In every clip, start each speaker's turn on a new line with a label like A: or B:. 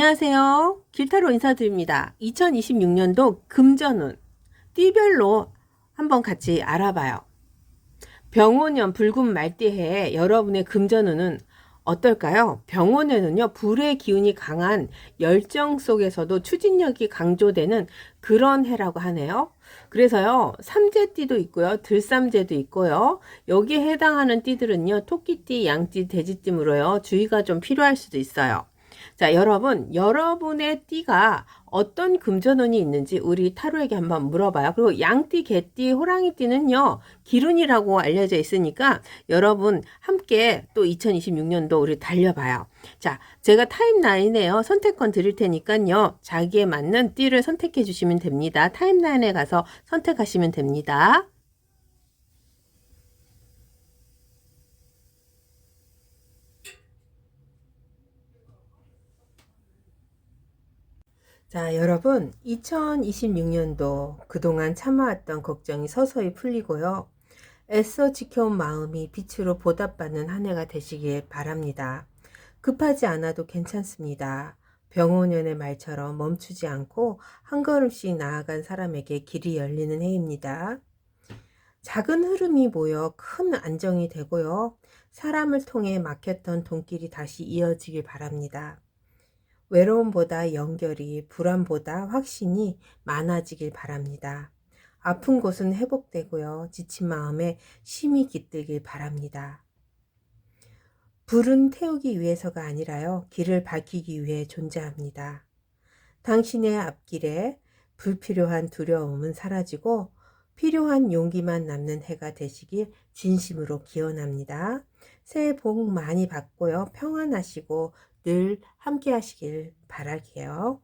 A: 안녕하세요. 길타로 인사드립니다. 2026년도 금전운 띠별로 한번 같이 알아봐요. 병오년 붉은 말띠해에 여러분의 금전운은 어떨까요? 병오년은요, 불의 기운이 강한 열정 속에서도 추진력이 강조되는 그런 해라고 하네요. 그래서요, 삼재띠도 있고요, 들삼재도 있고요. 여기에 해당하는 띠들은요, 토끼띠, 양띠, 돼지띠므로요, 주의가 좀 필요할 수도 있어요. 자, 여러분의 띠가 어떤 금전운이 있는지 우리 타로에게 한번 물어봐요. 그리고 양띠, 개띠, 호랑이띠는요, 기run이라고 알려져 있으니까 여러분 함께 또 2026년도 우리 달려봐요. 자, 제가 타임라인에요. 선택권 드릴 테니까요. 자기에 맞는 띠를 선택해 주시면 됩니다. 타임라인에 가서 선택하시면 됩니다. 자, 여러분, 2026년도 그동안 참아왔던 걱정이 서서히 풀리고요. 애써 지켜온 마음이 빛으로 보답받는 한 해가 되시길 바랍니다. 급하지 않아도 괜찮습니다. 병오년의 말처럼 멈추지 않고 한 걸음씩 나아간 사람에게 길이 열리는 해입니다. 작은 흐름이 모여 큰 안정이 되고요. 사람을 통해 막혔던 돈길이 다시 이어지길 바랍니다. 외로움보다 연결이, 불안보다 확신이 많아지길 바랍니다. 아픈 곳은 회복되고요. 지친 마음에 쉼이 깃들길 바랍니다. 불은 태우기 위해서가 아니라요. 길을 밝히기 위해 존재합니다. 당신의 앞길에 불필요한 두려움은 사라지고 필요한 용기만 남는 해가 되시길 진심으로 기원합니다. 새해 복 많이 받고요. 평안하시고 늘 함께 하시길 바랄게요.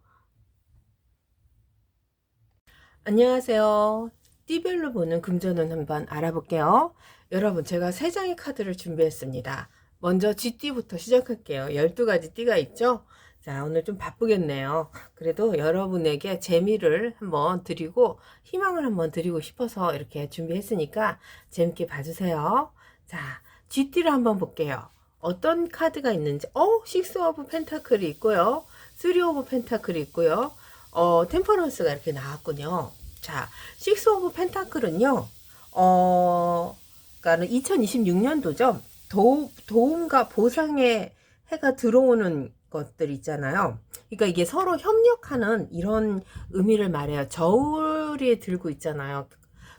A: 안녕하세요. 띠별로 보는 금전운 한번 알아볼게요. 여러분, 제가 3장의 카드를 준비했습니다. 먼저 쥐띠부터 시작할게요. 12가지 띠가 있죠? 자, 오늘 좀 바쁘겠네요. 그래도 여러분에게 재미를 한번 드리고 희망을 한번 드리고 싶어서 이렇게 준비했으니까 재밌게 봐주세요. 자, 쥐띠를 한번 볼게요. 어떤 카드가 있는지, 식스 오브 펜타클이 있고요. 쓰리 오브 펜타클이 있고요. 템퍼런스가 이렇게 나왔군요. 자, 식스 오브 펜타클은요, 그러니까 2026년도죠. 도움과 보상의 해가 들어오는 것들 있잖아요. 그러니까 이게 서로 협력하는 이런 의미를 말해요. 저울이 들고 있잖아요.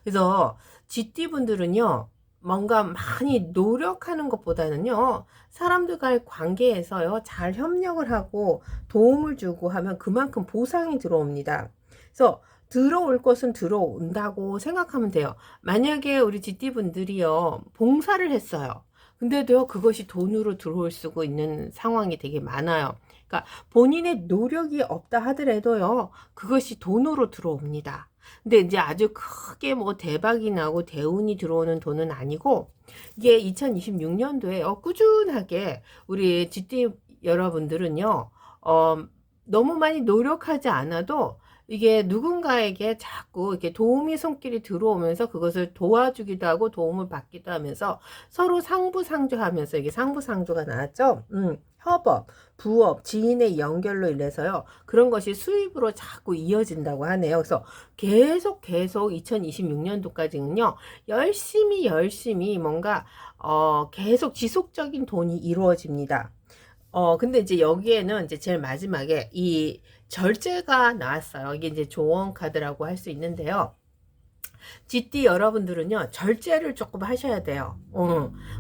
A: 그래서 GT분들은요, 뭔가 많이 노력하는 것보다는요, 사람들과의 관계에서요, 잘 협력을 하고 도움을 주고 하면 그만큼 보상이 들어옵니다. 그래서 들어올 것은 들어온다고 생각하면 돼요. 만약에 우리 GT분들이요, 봉사를 했어요. 근데도요, 그것이 돈으로 들어올 수 있는 상황이 되게 많아요. 그러니까 본인의 노력이 없다 하더라도요, 그것이 돈으로 들어옵니다. 근데 이제 아주 크게 뭐 대박이 나고 대운이 들어오는 돈은 아니고, 이게 2026년도에 꾸준하게 우리 GT 여러분들은요, 너무 많이 노력하지 않아도 이게 누군가에게 자꾸 이렇게 도움의 손길이 들어오면서 그것을 도와주기도 하고 도움을 받기도 하면서 서로 상부상조하면서, 이게 상부상조가 나왔죠? 협업, 부업, 지인의 연결로 인해서요, 그런 것이 수입으로 자꾸 이어진다고 하네요. 그래서 계속 2026년도까지는요, 열심히 뭔가 계속 지속적인 돈이 이루어집니다. 근데 이제 여기에는 이제 제일 마지막에 이 절제가 나왔어요. 이게 이제 조언 카드라고 할 수 있는데요. GT 여러분들은요, 절제를 조금 하셔야 돼요.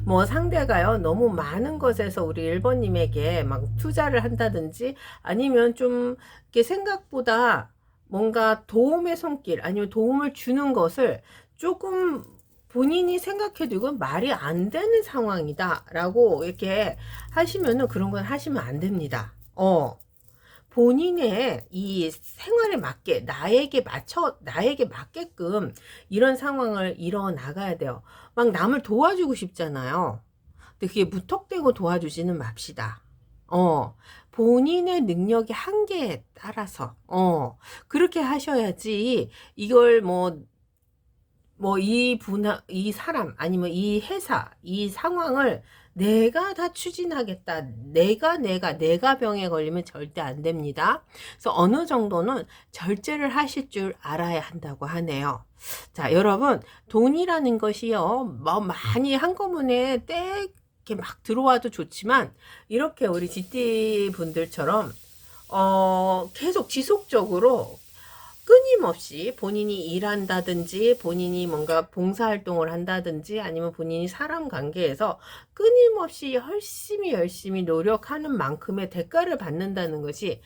A: 뭐 상대가요, 너무 많은 것에서 우리 1번님에게 막 투자를 한다든지, 아니면 좀 이렇게 생각보다 뭔가 도움의 손길, 아니면 도움을 주는 것을 조금 본인이 생각해도 이건 말이 안 되는 상황이다 라고 이렇게 하시면은, 그런 건 하시면 안 됩니다. 본인의 이 생활에 맞게, 나에게 맞게끔 이런 상황을 이뤄 나가야 돼요. 막 남을 도와주고 싶잖아요. 근데 그게 무턱대고 도와주지는 맙시다. 본인의 능력의 한계에 따라서, 그렇게 하셔야지, 이걸 이 사람, 아니면 이 회사, 이 상황을 내가 다 추진하겠다. 내가 병에 걸리면 절대 안 됩니다. 그래서 어느 정도는 절제를 하실 줄 알아야 한다고 하네요. 자, 여러분, 돈이라는 것이요, 뭐 많이 한꺼번에 이렇게 막 들어와도 좋지만, 이렇게 우리 GT 분들처럼, 계속 지속적으로 끊임없이 본인이 일한다든지 본인이 뭔가 봉사활동을 한다든지 아니면 본인이 사람 관계에서 끊임없이 열심히 노력하는 만큼의 대가를 받는다는 것이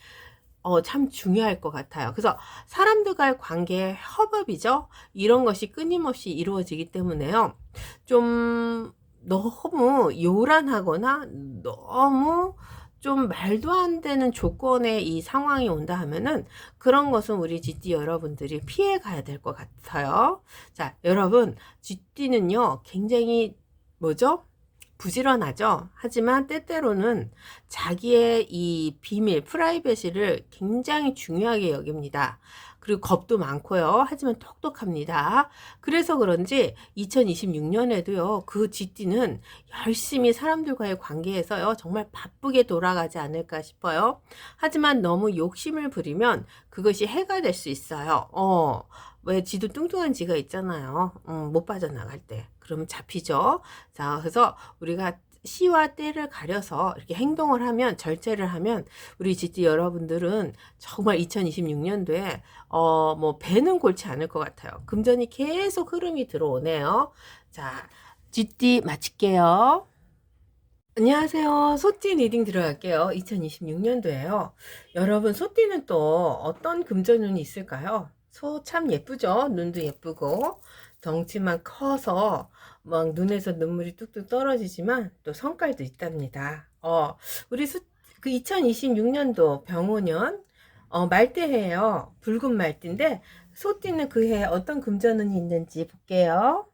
A: 참 중요할 것 같아요. 그래서 사람들과의 관계의 협업이죠. 이런 것이 끊임없이 이루어지기 때문에요. 좀 너무 요란하거나 너무 좀 말도 안 되는 조건의 이 상황이 온다 하면은 그런 것은 우리 GT 여러분들이 피해 가야 될 것 같아요. 자, 여러분, GT는요, 굉장히 뭐죠? 부지런하죠. 하지만 때때로는 자기의 이 비밀, 프라이버시를 굉장히 중요하게 여깁니다. 그리고 겁도 많고요. 하지만 똑똑합니다. 그래서 그런지 2026년에도요, 그 GT는 열심히 사람들과의 관계에서요, 정말 바쁘게 돌아가지 않을까 싶어요. 하지만 너무 욕심을 부리면 그것이 해가 될 수 있어요. 왜 지도 뚱뚱한 지가 있잖아요. 못 빠져나갈 때. 그러면 잡히죠. 자, 그래서 우리가 시와 때를 가려서 이렇게 행동을 하면, 절제를 하면, 우리 GT 여러분들은 정말 2026년도에, 뭐, 배는 골치 않을 것 같아요. 금전이 계속 흐름이 들어오네요. 자, GT 마칠게요. 안녕하세요. 소띠 리딩 들어갈게요. 2026년도에요. 여러분, 소띠는 또 어떤 금전운이 있을까요? 소 참 예쁘죠? 눈도 예쁘고, 덩치만 커서 막 눈에서 눈물이 뚝뚝 떨어지지만 또 성깔도 있답니다. 우리 그 2026년도 병오년, 말대해요. 붉은 말띠인데, 소띠는 그 해에 어떤 금전운이 있는지 볼게요.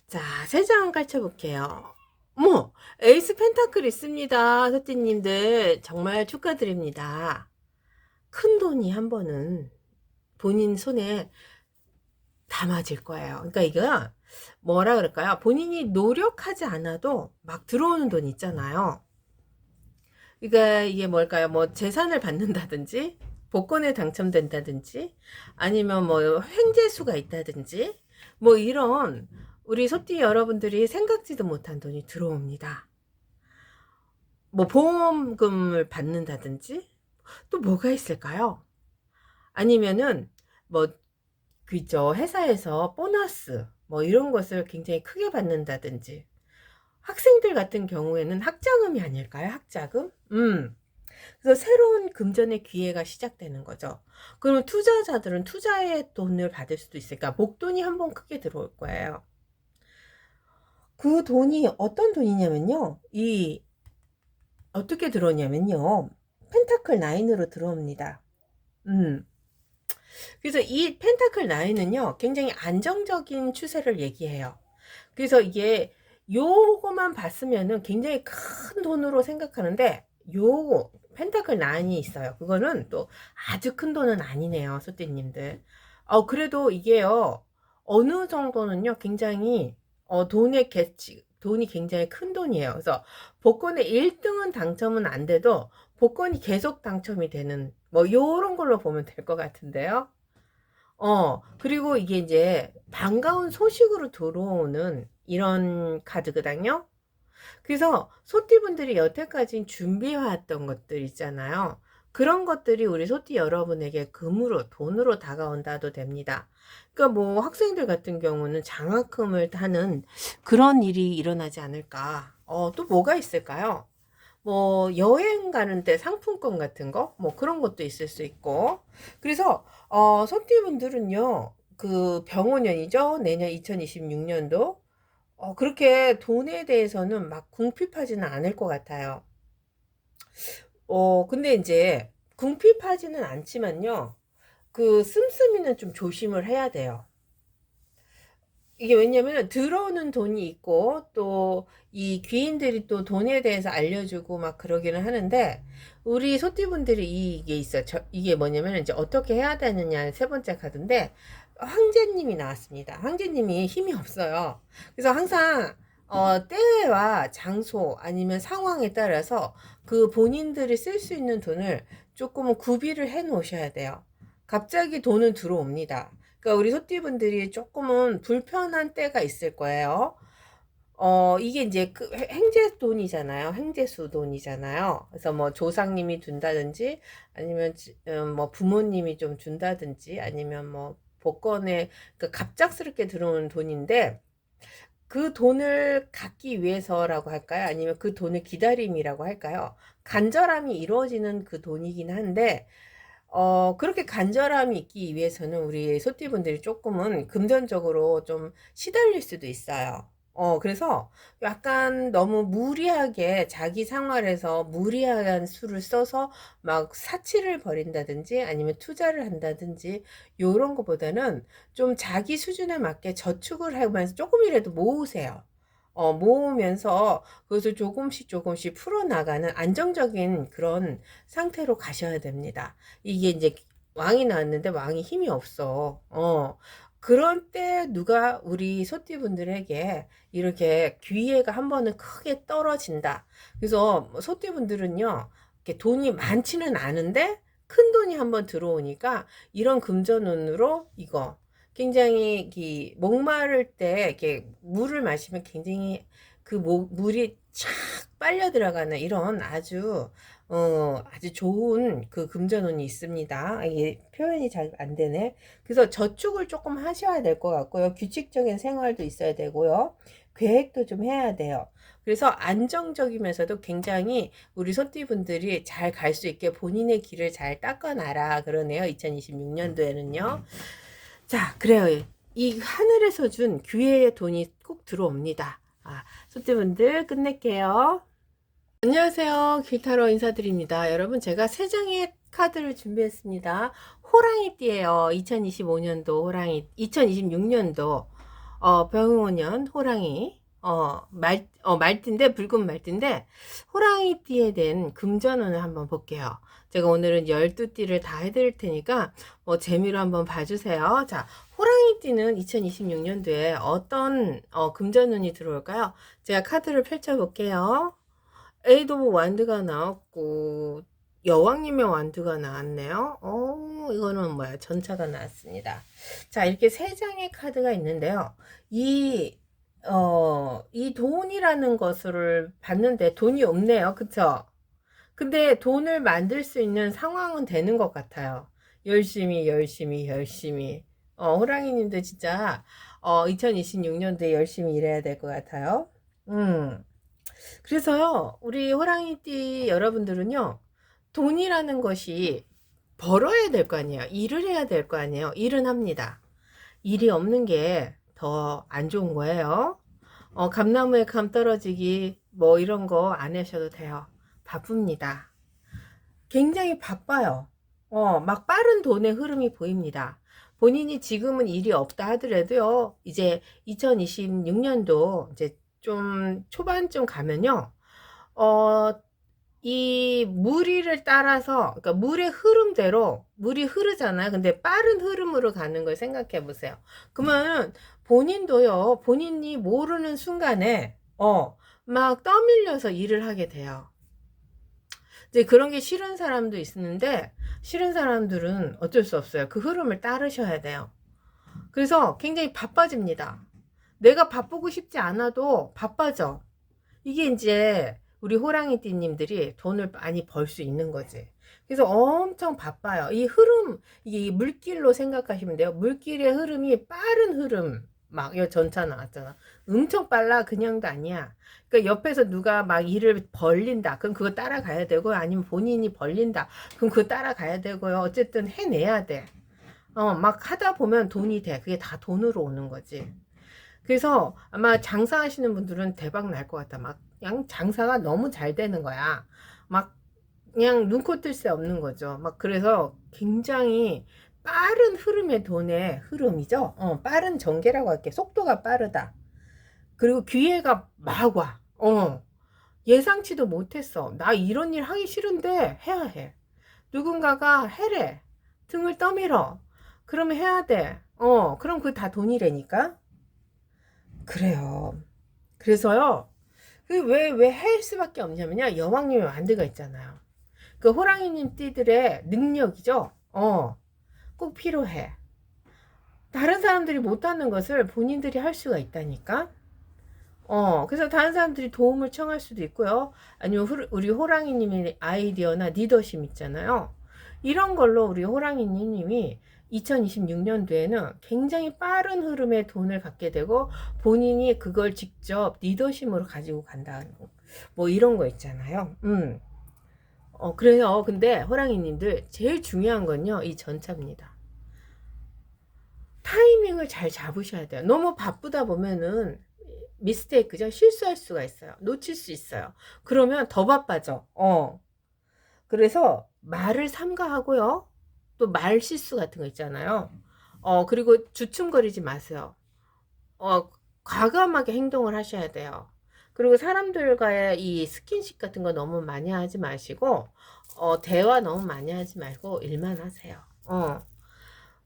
A: 자, 세 장 깔쳐볼게요. 뭐 에이스 펜타클 있습니다. 소띠님들 정말 축하드립니다. 큰 돈이 한 번은 본인 손에 담아질 거예요. 그러니까 이거 뭐라 그럴까요? 본인이 노력하지 않아도 막 들어오는 돈 있잖아요. 그러니까 이게 뭘까요? 뭐 재산을 받는다든지 복권에 당첨된다든지 아니면 뭐 횡재수가 있다든지 뭐 이런 우리 소띠 여러분들이 생각지도 못한 돈이 들어옵니다. 뭐 보험금을 받는다든지 또 뭐가 있을까요? 아니면은 뭐 그죠, 회사에서 보너스 뭐 이런 것을 굉장히 크게 받는다든지 학생들 같은 경우에는 학자금이 아닐까요? 학자금? 그래서 새로운 금전의 기회가 시작되는 거죠. 그러면 투자자들은 투자의 돈을 받을 수도 있으니까 목돈이 한번 크게 들어올 거예요. 그 돈이 어떤 돈이냐면요. 어떻게 들어오냐면요. 펜타클 9으로 들어옵니다. 그래서 이 펜타클 9은요. 굉장히 안정적인 추세를 얘기해요. 그래서 이게 요거만 봤으면은 굉장히 큰 돈으로 생각하는데 요 펜타클 9이 있어요. 그거는 또 아주 큰 돈은 아니네요. 소띠님들. 그래도 이게요. 어느 정도는요. 굉장히 돈이 굉장히 큰 돈이에요. 그래서 복권의 1등은 당첨은 안 돼도 복권이 계속 당첨이 되는 뭐 요런 걸로 보면 될 것 같은데요. 그리고 이게 이제 반가운 소식으로 들어오는 이런 카드거든요. 그래서 소띠분들이 여태까지 준비해왔던 것들 있잖아요. 그런 것들이 우리 소띠 여러분에게 금으로, 돈으로 다가온다도 됩니다. 그러니까 뭐 학생들 같은 경우는 장학금을 타는 그런 일이 일어나지 않을까. 또 뭐가 있을까요? 뭐 여행 가는데 상품권 같은 거? 뭐 그런 것도 있을 수 있고. 그래서 소띠분들은요. 그 병오년이죠. 내년 2026년도. 그렇게 돈에 대해서는 막 궁핍하지는 않을 것 같아요. 근데 이제 궁핍하지는 않지만요. 그 씀씀이는 좀 조심을 해야 돼요. 이게 왜냐면 들어오는 돈이 있고 또 이 귀인들이 또 돈에 대해서 알려주고 막 그러기는 하는데 우리 소띠분들이 이게 있어요. 이게 뭐냐면 이제 어떻게 해야 되느냐 세 번째 카드인데 황제님이 나왔습니다. 황제님이 힘이 없어요. 그래서 항상 때와 장소 아니면 상황에 따라서 그 본인들이 쓸 수 있는 돈을 조금은 구비를 해 놓으셔야 돼요. 갑자기 돈은 들어옵니다. 그러니까 우리 소띠분들이 조금은 불편한 때가 있을 거예요. 이게 이제 그 행제 돈이잖아요. 행제수 돈이잖아요. 그래서 뭐 조상님이 둔다든지 아니면 뭐 부모님이 좀 준다든지 아니면 뭐 복권에 그 갑작스럽게 들어오는 돈인데 그 돈을 갖기 위해서라고 할까요? 아니면 그 돈을 기다림이라고 할까요? 간절함이 이루어지는 그 돈이긴 한데, 그렇게 간절함이 있기 위해서는 우리 소띠분들이 조금은 금전적으로 좀 시달릴 수도 있어요. 그래서 약간 너무 무리하게 자기 생활에서 무리한 수를 써서 막 사치를 벌인다든지 아니면 투자를 한다든지 요런 것보다는 좀 자기 수준에 맞게 저축을 하면서 조금이라도 모으세요. 모으면서 그것을 조금씩 조금씩 풀어나가는 안정적인 그런 상태로 가셔야 됩니다. 이게 이제 왕이 나왔는데 왕이 힘이 없어. 그런 때 누가 우리 소띠분들에게 이렇게 기회가 한 번은 크게 떨어진다. 그래서 소띠분들은요, 이렇게 돈이 많지는 않은데 큰 돈이 한번 들어오니까 이런 금전운으로 이거 굉장히 목마를 때 이렇게 물을 마시면 굉장히 그 물이 착 빨려 들어가는 이런 아주 좋은 그 금전운이 있습니다. 이게 표현이 잘 안 되네. 그래서 저축을 조금 하셔야 될 것 같고요. 규칙적인 생활도 있어야 되고요. 계획도 좀 해야 돼요. 그래서 안정적이면서도 굉장히 우리 소띠분들이 잘 갈 수 있게 본인의 길을 잘 닦아놔라 그러네요. 2026년도에는요. 자, 그래요. 이 하늘에서 준 기회의 돈이 꼭 들어옵니다. 소띠분들 끝낼게요. 안녕하세요. 길타로 인사드립니다. 여러분, 제가 세 장의 카드를 준비했습니다. 호랑이띠예요. 2025년도 호랑이, 2026년도 병호년 호랑이 말띠인데 붉은 말띠인데 호랑이띠에 된 금전운을 한번 볼게요. 제가 오늘은 12띠를 다 해드릴 테니까 뭐 재미로 한번 봐주세요. 자, 호랑이띠는 2026년도에 어떤 금전운이 들어올까요? 제가 카드를 펼쳐볼게요. 에이드 오브 완드가 나왔고 여왕님의 완드가 나왔네요. 이거는 뭐야? 전차가 나왔습니다. 자, 이렇게 세 장의 카드가 있는데요. 이 돈이라는 것을 봤는데 돈이 없네요. 그쵸? 근데 돈을 만들 수 있는 상황은 되는 것 같아요. 열심히, 열심히, 열심히. 호랑이님도 진짜, 2026년도에 열심히 일해야 될 것 같아요. 그래서요, 우리 호랑이띠 여러분들은요, 돈이라는 것이 벌어야 될 거 아니에요. 일을 해야 될 거 아니에요. 일은 합니다. 일이 없는 게 더 안 좋은 거예요. 감나무에 감 떨어지기, 뭐 이런 거 안 하셔도 돼요. 바쁩니다. 굉장히 바빠요. 막 빠른 돈의 흐름이 보입니다. 본인이 지금은 일이 없다 하더라도요, 이제 2026년도 이제 좀 초반쯤 가면요, 어, 이 무리를 따라서, 그러니까 물의 흐름대로 물이 흐르잖아요. 근데 빠른 흐름으로 가는 걸 생각해 보세요. 그러면 본인도요, 본인이 모르는 순간에, 막 떠밀려서 일을 하게 돼요. 이제 그런 게 싫은 사람도 있는데, 싫은 사람들은 어쩔 수 없어요. 그 흐름을 따르셔야 돼요. 그래서 굉장히 바빠집니다. 내가 바쁘고 싶지 않아도 바빠져. 이게 이제 우리 호랑이띠님들이 돈을 많이 벌 수 있는 거지. 그래서 엄청 바빠요. 이 흐름, 이게 물길로 생각하시면 돼요. 물길의 흐름이 빠른 흐름. 막, 이 전차 나왔잖아. 엄청 빨라. 그냥도 아니야. 그러니까 옆에서 누가 막 일을 벌린다. 그럼 그거 따라가야 되고요. 아니면 본인이 벌린다. 그럼 그거 따라가야 되고요. 어쨌든 해내야 돼. 막 하다 보면 돈이 돼. 그게 다 돈으로 오는 거지. 그래서 아마 장사하시는 분들은 대박 날 것 같아. 막 그냥 장사가 너무 잘 되는 거야. 막 그냥 눈코 뜰 새 없는 거죠. 막 그래서 굉장히 빠른 흐름의 돈의 흐름이죠. 빠른 전개라고 할게. 속도가 빠르다. 그리고 기회가 막 와. 예상치도 못했어. 나 이런 일 하기 싫은데 해야 해. 누군가가 해래. 등을 떠밀어. 그러면 해야 돼. 그럼 그거 다 돈이라니까. 그래요. 그래서요, 왜 할 수밖에 없냐면요. 여왕님의 완드가 있잖아요. 그 호랑이님 띠들의 능력이죠. 꼭 필요해. 다른 사람들이 못하는 것을 본인들이 할 수가 있다니까. 그래서 다른 사람들이 도움을 청할 수도 있고요. 아니면 우리 호랑이님의 아이디어나 리더십 있잖아요. 이런 걸로 우리 호랑이님이 2026년도에는 굉장히 빠른 흐름의 돈을 갖게 되고 본인이 그걸 직접 리더십으로 가지고 간다는 뭐 이런 거 있잖아요. 그래서 근데 호랑이님들 제일 중요한 건요. 이 전차입니다. 타이밍을 잘 잡으셔야 돼요. 너무 바쁘다 보면은 미스테이크죠. 실수할 수가 있어요. 놓칠 수 있어요. 그러면 더 바빠져. 그래서 말을 삼가하고요. 또 말 실수 같은 거 있잖아요. 그리고 주춤거리지 마세요. 과감하게 행동을 하셔야 돼요. 그리고 사람들과의 이 스킨십 같은 거 너무 많이 하지 마시고, 대화 너무 많이 하지 말고 일만 하세요.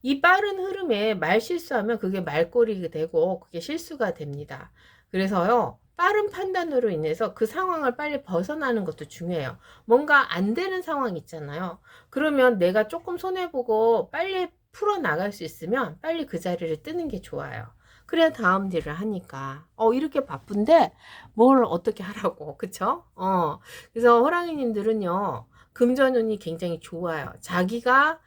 A: 이 빠른 흐름에 말 실수하면 그게 말꼬리 되고 그게 실수가 됩니다. 그래서요, 빠른 판단으로 인해서 그 상황을 빨리 벗어나는 것도 중요해요. 뭔가 안 되는 상황 있잖아요. 그러면 내가 조금 손해보고 빨리 풀어나갈 수 있으면 빨리 그 자리를 뜨는 게 좋아요. 그래야 다음 일을 하니까. 이렇게 바쁜데 뭘 어떻게 하라고. 그쵸? 그래서 호랑이님들은요, 금전운이 굉장히 좋아요. 자기가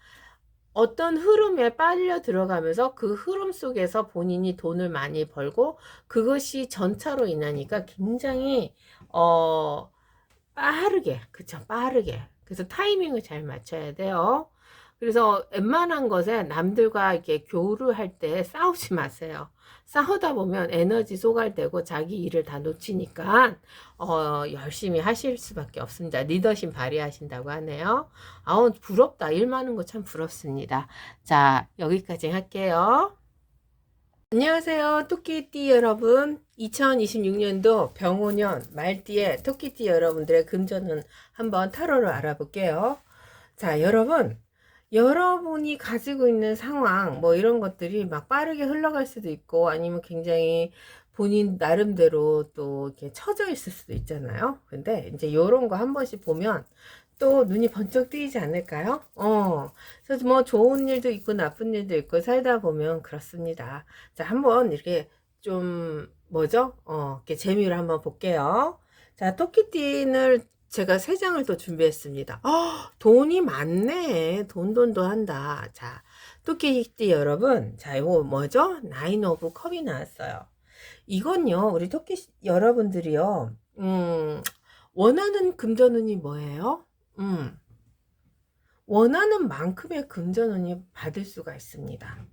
A: 어떤 흐름에 빨려 들어가면서 그 흐름 속에서 본인이 돈을 많이 벌고 그것이 전차로 인하니까 굉장히 빠르게, 그쵸, 빠르게. 그래서 타이밍을 잘 맞춰야 돼요. 그래서 웬만한 것에 남들과 이렇게 교류할 때 싸우지 마세요. 싸우다 보면 에너지 소갈되고 자기 일을 다 놓치니까 열심히 하실 수밖에 없습니다. 리더십 발휘하신다고 하네요. 아우, 부럽다. 일 많은 거 참 부럽습니다. 자, 여기까지 할게요. 안녕하세요. 토끼띠 여러분. 2026년도 병오년 말띠의 토끼띠 여러분들의 금전은 한번 타로로 알아볼게요. 자, 여러분이 가지고 있는 상황, 뭐 이런 것들이 막 빠르게 흘러갈 수도 있고, 아니면 굉장히 본인 나름대로 또 이렇게 처져 있을 수도 있잖아요. 근데 이제 요런 거 한 번씩 보면 또 눈이 번쩍 뜨이지 않을까요? 그래서 뭐 좋은 일도 있고 나쁜 일도 있고 살다 보면 그렇습니다. 자, 한번 이렇게 좀 뭐죠? 이렇게 재미를 한번 볼게요. 자, 토끼띠는 제가 3장을 또 준비했습니다. 돈이 많네. 돈돈도 한다. 자, 토끼띠 여러분. 자, 이거 뭐죠? 나인 오브 컵이 나왔어요. 이건요, 우리 토끼 여러분들이요, 원하는 금전운이 뭐예요? 원하는 만큼의 금전운이 받을 수가 있습니다.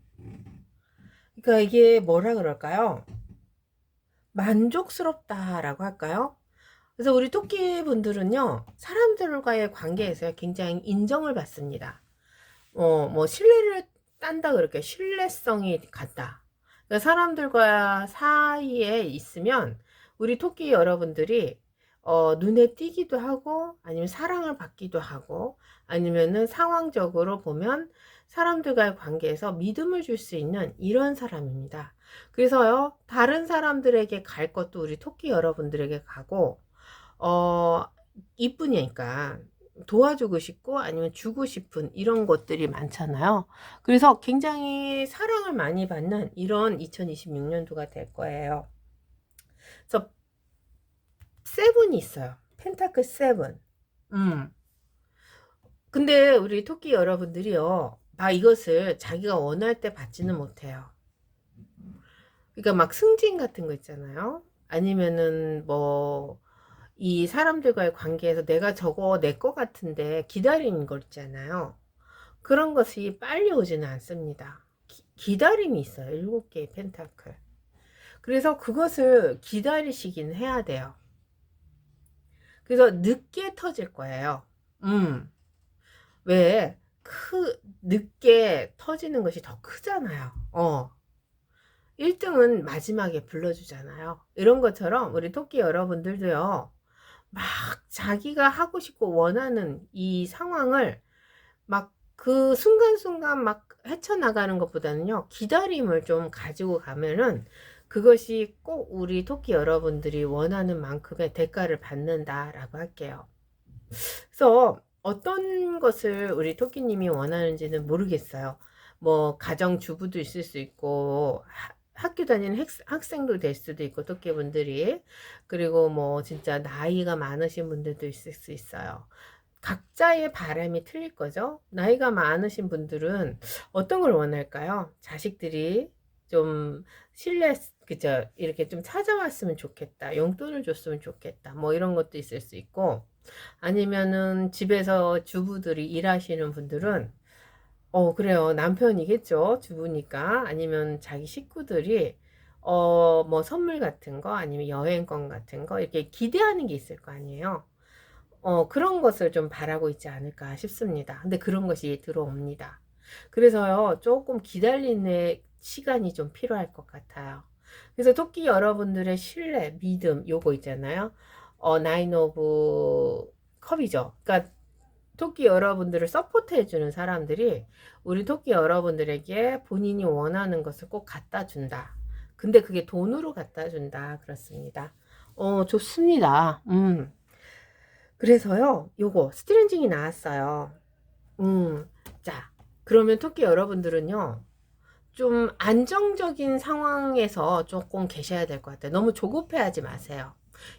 A: 그러니까 이게 뭐라 그럴까요? 만족스럽다라고 할까요? 그래서 우리 토끼 분들은요, 사람들과의 관계에서 굉장히 인정을 받습니다. 뭐 신뢰를 딴다 그렇게 신뢰성이 같다. 그러니까 사람들과 사이에 있으면 우리 토끼 여러분들이 눈에 띄기도 하고 아니면 사랑을 받기도 하고 아니면은 상황적으로 보면 사람들과의 관계에서 믿음을 줄 수 있는 이런 사람입니다. 그래서요, 다른 사람들에게 갈 것도 우리 토끼 여러분들에게 가고 이쁘니까 도와주고 싶고 아니면 주고 싶은 이런 것들이 많잖아요. 그래서 굉장히 사랑을 많이 받는 이런 2026년도가 될 거예요. 그래서 세븐이 있어요. 펜타클 세븐. 근데 우리 토끼 여러분들이요, 막 이것을 자기가 원할 때 받지는 못해요. 그러니까 막 승진 같은 거 있잖아요. 아니면은 뭐 이 사람들과의 관계에서 내가 저거 내 거 같은데 기다리는 거 있잖아요. 그런 것이 빨리 오지는 않습니다. 기다림이 있어요. 7개의 펜타클. 그래서 그것을 기다리시긴 해야 돼요. 그래서 늦게 터질 거예요. 왜? 늦게 터지는 것이 더 크잖아요. 1등은 마지막에 불러주잖아요. 이런 것처럼 우리 토끼 여러분들도요, 막 자기가 하고 싶고 원하는 이 상황을 막 그 순간순간 막 헤쳐나가는 것보다는요, 기다림을 좀 가지고 가면은 그것이 꼭 우리 토끼 여러분들이 원하는 만큼의 대가를 받는다라고 할게요. 그래서 어떤 것을 우리 토끼님이 원하는지는 모르겠어요. 뭐 가정주부도 있을 수 있고 학교 다니는 학생도 될 수도 있고 토끼분들이, 그리고 뭐 진짜 나이가 많으신 분들도 있을 수 있어요. 각자의 바람이 틀릴 거죠. 나이가 많으신 분들은 어떤 걸 원할까요? 자식들이 좀 신뢰, 그죠? 이렇게 좀 찾아왔으면 좋겠다. 용돈을 줬으면 좋겠다. 뭐 이런 것도 있을 수 있고, 아니면은 집에서 주부들이 일하시는 분들은 그래요. 남편이겠죠. 주부니까. 아니면 자기 식구들이 뭐 선물 같은 거 아니면 여행권 같은 거 이렇게 기대하는 게 있을 거 아니에요. 그런 것을 좀 바라고 있지 않을까 싶습니다. 근데 그런 것이 들어옵니다. 그래서요, 조금 기다리는 시간이 좀 필요할 것 같아요. 그래서 토끼 여러분들의 신뢰, 믿음, 요거 있잖아요. 나인 오브 컵이죠. 그러니까 토끼 여러분들을 서포트 해주는 사람들이 우리 토끼 여러분들에게 본인이 원하는 것을 꼭 갖다 준다. 근데 그게 돈으로 갖다 준다. 그렇습니다. 좋습니다. 그래서요, 요거 스트레칭이 나왔어요. 자, 그러면 토끼 여러분들은요, 좀 안정적인 상황에서 조금 계셔야 될 것 같아요. 너무 조급해하지 마세요.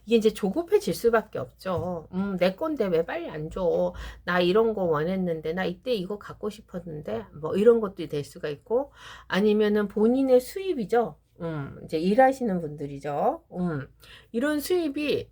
A: 이게 이제 조급해질 수밖에 없죠. 내 건데 왜 빨리 안 줘? 나 이런 거 원했는데, 나 이때 이거 갖고 싶었는데, 뭐 이런 것도 될 수가 있고, 아니면은 본인의 수입이죠. 이제 일하시는 분들이죠. 이런 수입이,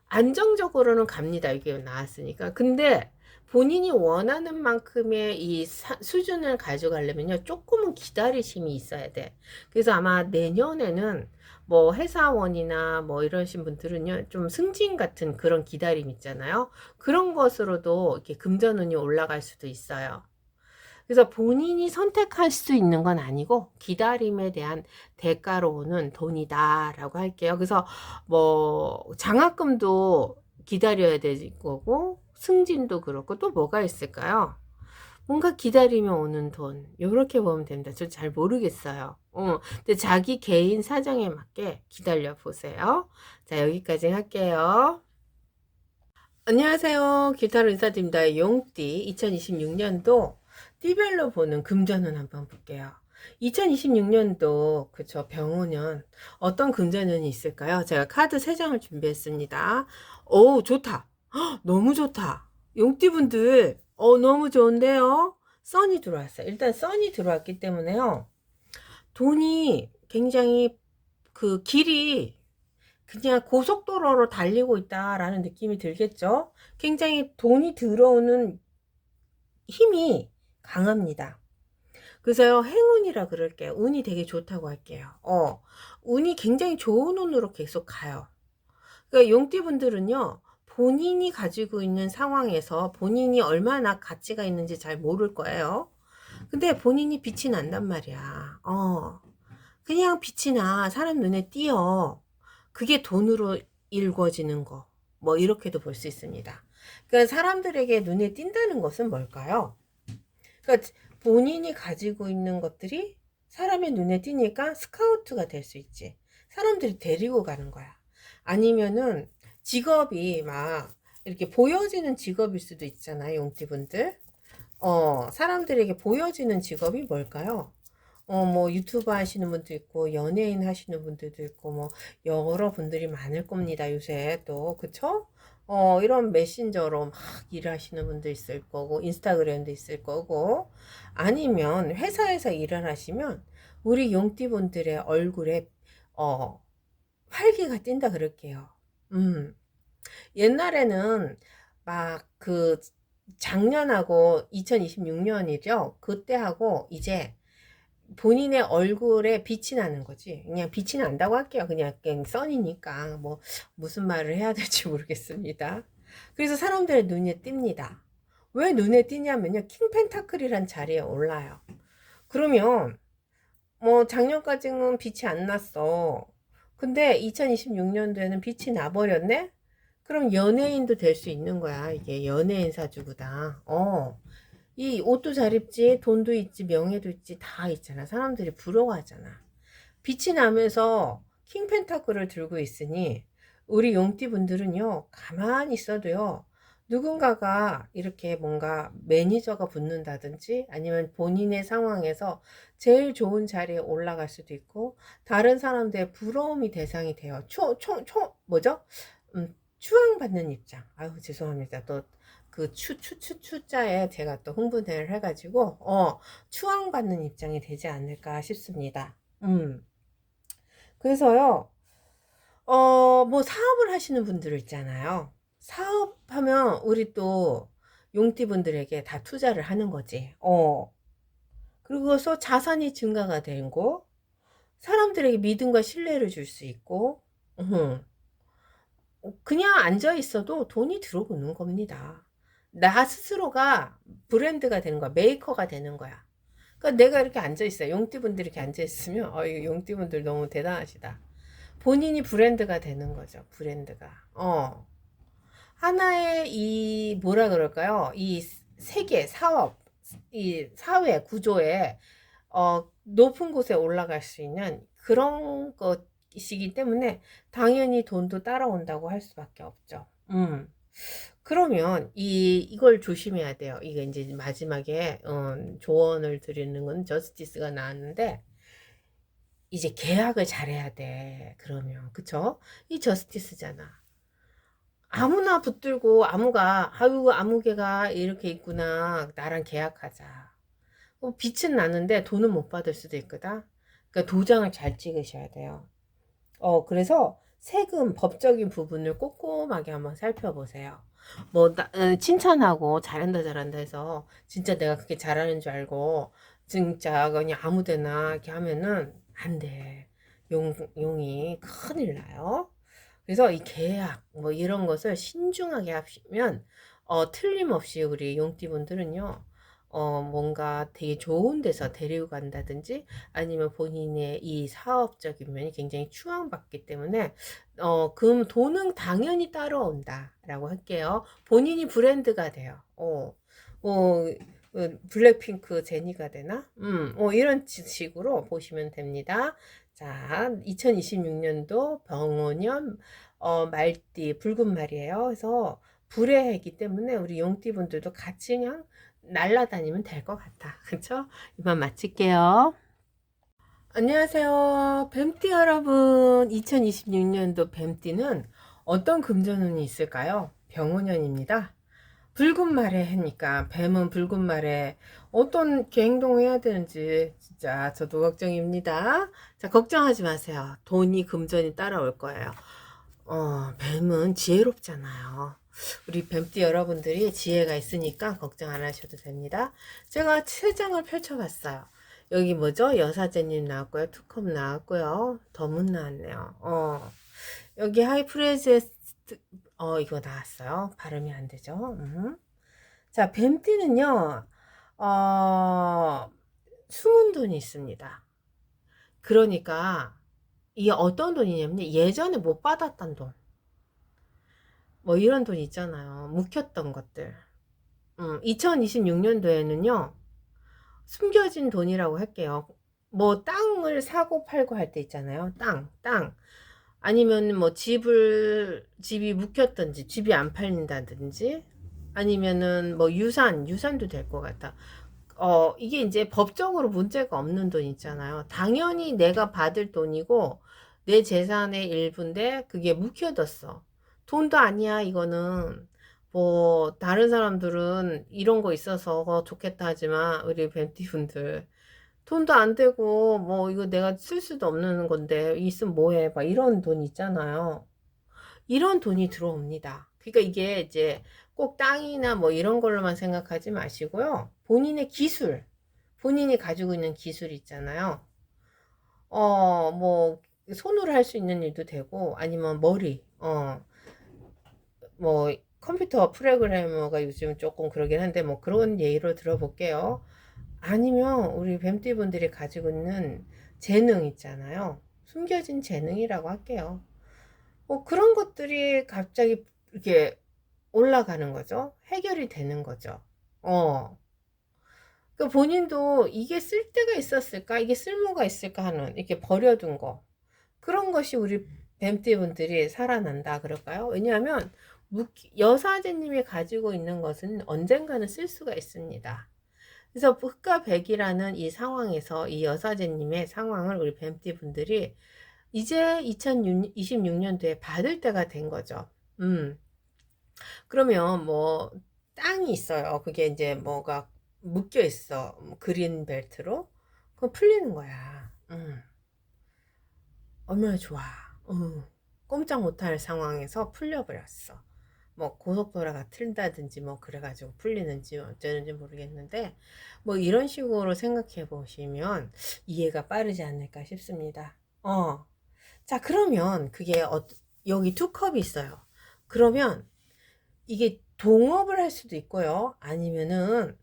A: 안정적으로는 갑니다. 이게 나왔으니까. 근데 본인이 원하는 만큼의 이 수준을 가져가려면요, 조금은 기다리심이 있어야 돼. 그래서 아마 내년에는 뭐 회사원이나 뭐 이러신 분들은요, 좀 승진 같은 그런 기다림 있잖아요. 그런 것으로도 이렇게 금전운이 올라갈 수도 있어요. 그래서 본인이 선택할 수 있는 건 아니고 기다림에 대한 대가로 오는 돈이다라고 할게요. 그래서 뭐 장학금도 기다려야 될 거고 승진도 그렇고 또 뭐가 있을까요? 뭔가 기다리면 오는 돈, 요렇게 보면 됩니다. 저 잘 모르겠어요. 근데 자기 개인 사정에 맞게 기다려 보세요. 자, 여기까지 할게요. 안녕하세요. 길타로 인사드립니다. 용띠 2026년도 띠별로 보는 금전운 한번 볼게요. 2026년도 그쵸, 병오년 어떤 금전운이 있을까요? 제가 카드 3장을 준비했습니다. 오, 좋다. 헉, 너무 좋다. 용띠분들 너무 좋은데요. 선이 들어왔어요. 일단 선이 들어왔기 때문에요, 돈이 굉장히 그 길이 그냥 고속도로로 달리고 있다라는 느낌이 들겠죠. 굉장히 돈이 들어오는 힘이 강합니다. 그래서요, 행운이라 그럴게요. 운이 되게 좋다고 할게요. 운이 굉장히 좋은 운으로 계속 가요. 그러니까 용띠분들은요, 본인이 가지고 있는 상황에서 본인이 얼마나 가치가 있는지 잘 모를 거예요. 근데 본인이 빛이 난단 말이야. 그냥 빛이 나. 사람 눈에 띄어. 그게 돈으로 일궈지는 거. 뭐 이렇게도 볼 수 있습니다. 그러니까 사람들에게 눈에 띈다는 것은 뭘까요? 그러니까 본인이 가지고 있는 것들이 사람의 눈에 띄니까 스카우트가 될 수 있지. 사람들이 데리고 가는 거야. 아니면은 직업이 막 이렇게 보여지는 직업일 수도 있잖아요, 용띠분들. 사람들에게 보여지는 직업이 뭘까요? 뭐 유튜브 하시는 분도 있고 연예인 하시는 분들도 있고 뭐 여러 분들이 많을 겁니다. 요새 또 그쵸? 이런 메신저로 막 일하시는 분도 있을 거고 인스타그램도 있을 거고, 아니면 회사에서 일을 하시면 우리 용띠분들의 얼굴에 활기가 띈다 그럴게요. 옛날에는 막 그 작년하고 2026년이죠. 그때하고 이제 본인의 얼굴에 빛이 나는 거지. 그냥 빛이 난다고 할게요. 그냥 써니니까 뭐 무슨 말을 해야 될지 모르겠습니다. 그래서 사람들의 눈에 띕니다. 왜 눈에 띄냐면요, 킹 펜타클이란 자리에 올라요. 그러면 뭐 작년까지는 빛이 안 났어. 근데 2026년도에는 빛이 나버렸네? 그럼 연예인도 될 수 있는 거야. 이게 연예인 사주구다. 이 옷도 잘 입지, 돈도 있지, 명예도 있지, 다 있잖아. 사람들이 부러워하잖아. 빛이 나면서 킹 펜타클을 들고 있으니 우리 용띠분들은요, 가만히 있어도요, 누군가가 이렇게 뭔가 매니저가 붙는다든지 아니면 본인의 상황에서 제일 좋은 자리에 올라갈 수도 있고 다른 사람들의 부러움이 대상이 돼요. 뭐죠? 추앙받는 입장. 아유, 죄송합니다. 또 그 추자에 제가 또 흥분을 해가지고, 추앙받는 입장이 되지 않을까 싶습니다. 그래서요, 뭐 사업을 하시는 분들 있잖아요. 사업하면 우리 또 용띠분들에게 다 투자를 하는 거지. 그리고서 자산이 증가가 되고, 사람들에게 믿음과 신뢰를 줄 수 있고, 그냥 앉아 있어도 돈이 들어오는 겁니다. 나 스스로가 브랜드가 되는 거야. 메이커가 되는 거야. 그러니까 내가 이렇게 앉아 있어요. 용띠분들이 이렇게 앉아 있으면, 이 용띠분들 너무 대단하시다. 본인이 브랜드가 되는 거죠. 브랜드가. 하나의 이 뭐라 그럴까요? 이 세계 사업, 이 사회 구조에 높은 곳에 올라갈 수 있는 그런 것이기 때문에 당연히 돈도 따라온다고 할 수밖에 없죠. 그러면 이걸 조심해야 돼요. 이게 이제 마지막에 조언을 드리는 건 저스티스가 나왔는데 이제 계약을 잘해야 돼. 그러면 그쵸? 이 저스티스잖아. 아무나 붙들고 아유 아무개가 이렇게 있구나. 나랑 계약하자. 빛은 나는데 돈은 못 받을 수도 있거든. 그러니까 도장을 잘 찍으셔야 돼요. 그래서 세금 법적인 부분을 꼼꼼하게 한번 살펴보세요. 뭐 칭찬하고 잘한다 잘한다 해서 진짜 내가 그렇게 잘하는 줄 알고 진짜 그냥 아무데나 이렇게 하면은 안 돼. 용이 큰일 나요. 그래서 이 계약 뭐 이런 것을 신중하게 하시면 틀림없이 우리 용띠분들은요. 뭔가 되게 좋은 데서 데리고 간다든지 아니면 본인의 이 사업적인 면이 굉장히 추앙받기 때문에 돈은 당연히 따라온다라고 할게요. 본인이 브랜드가 돼요. 뭐 블랙핑크 제니가 되나? 이런 식으로 보시면 됩니다. 자, 2026년도 병원년 말띠 붉은 말이에요. 그래서 불의 해이기 때문에 우리 용띠분들도 같이 그냥 날라다니면 될 것 같아. 그쵸? 이만 마칠게요. 안녕하세요. 뱀띠 여러분. 2026년도 뱀띠는 어떤 금전운이 있을까요? 병원년입니다. 붉은 말에 하니까 뱀은 붉은 말에 어떤 행동을 해야 되는지 진짜 저도 걱정입니다. 자, 걱정하지 마세요. 돈이 금전이 따라올 거예요. 뱀은 지혜롭잖아요. 우리 뱀띠 여러분들이 지혜가 있으니까 걱정 안 하셔도 됩니다. 제가 세 장을 펼쳐봤어요. 여기 뭐죠? 여사제님 나왔고요. 투컵 나왔고요. 더문 나왔네요. 여기 하이프레제스 이거 나왔어요. 발음이 안 되죠. 자, 뱀띠는요. 숨은 돈이 있습니다. 그러니까 이게 어떤 돈이냐면 예전에 못 받았던 돈. 뭐 이런 돈 있잖아요. 묵혔던 것들. 2026년도에는요. 숨겨진 돈이라고 할게요. 뭐 땅을 사고 팔고 할 때 있잖아요. 땅. 아니면 뭐 집이 묵혔던지 집이 안 팔린다든지 아니면은 뭐 유산도 될 것 같아. 이게 이제 법적으로 문제가 없는 돈 있잖아요. 당연히 내가 받을 돈이고 내 재산의 일부인데 그게 묵혀뒀어. 돈도 아니야, 이거는. 뭐 다른 사람들은 이런 거 있어서 좋겠다 하지만 우리 뱀띠분들 돈도 안 되고 뭐 이거 내가 쓸 수도 없는 건데 있으면 뭐해 막 이런 돈 있잖아요. 이런 돈이 들어옵니다. 그러니까 이게 이제 꼭 땅이나 뭐 이런 걸로만 생각하지 마시고요. 본인의 기술, 본인이 가지고 있는 기술 있잖아요. 뭐 손으로 할 수 있는 일도 되고 아니면 머리, 뭐 컴퓨터 프로그래머가 요즘 조금 그러긴 한데 뭐 그런 예로 들어볼게요. 아니면 우리 뱀띠분들이 가지고 있는 재능 있잖아요. 숨겨진 재능이라고 할게요. 뭐 그런 것들이 갑자기 이렇게 올라가는 거죠. 해결이 되는 거죠. 어. 그러니까 본인도 이게 쓸데가 있었을까? 이게 쓸모가 있을까 하는 이렇게 버려둔 거. 그런 것이 우리 뱀띠분들이 살아난다 그럴까요? 왜냐하면 여사제님이 가지고 있는 것은 언젠가는 쓸 수가 있습니다. 그래서 흑과 백이라는 이 상황에서 이 여사제님의 상황을 우리 뱀띠분들이 이제 2026년도에 받을 때가 된 거죠. 그러면 뭐 땅이 있어요. 그게 이제 뭐가 묶여 있어. 그린 벨트로. 그거 풀리는 거야. 얼마나 좋아. 꼼짝 못할 상황에서 풀려버렸어. 뭐 고속도로가 틀다든지 뭐 그래가지고 풀리는지 어쩌는지 모르겠는데 뭐 이런 식으로 생각해 보시면 이해가 빠르지 않을까 싶습니다. 자, 그러면 그게 여기 두 컵이 있어요. 그러면 이게 동업을 할 수도 있고요. 아니면은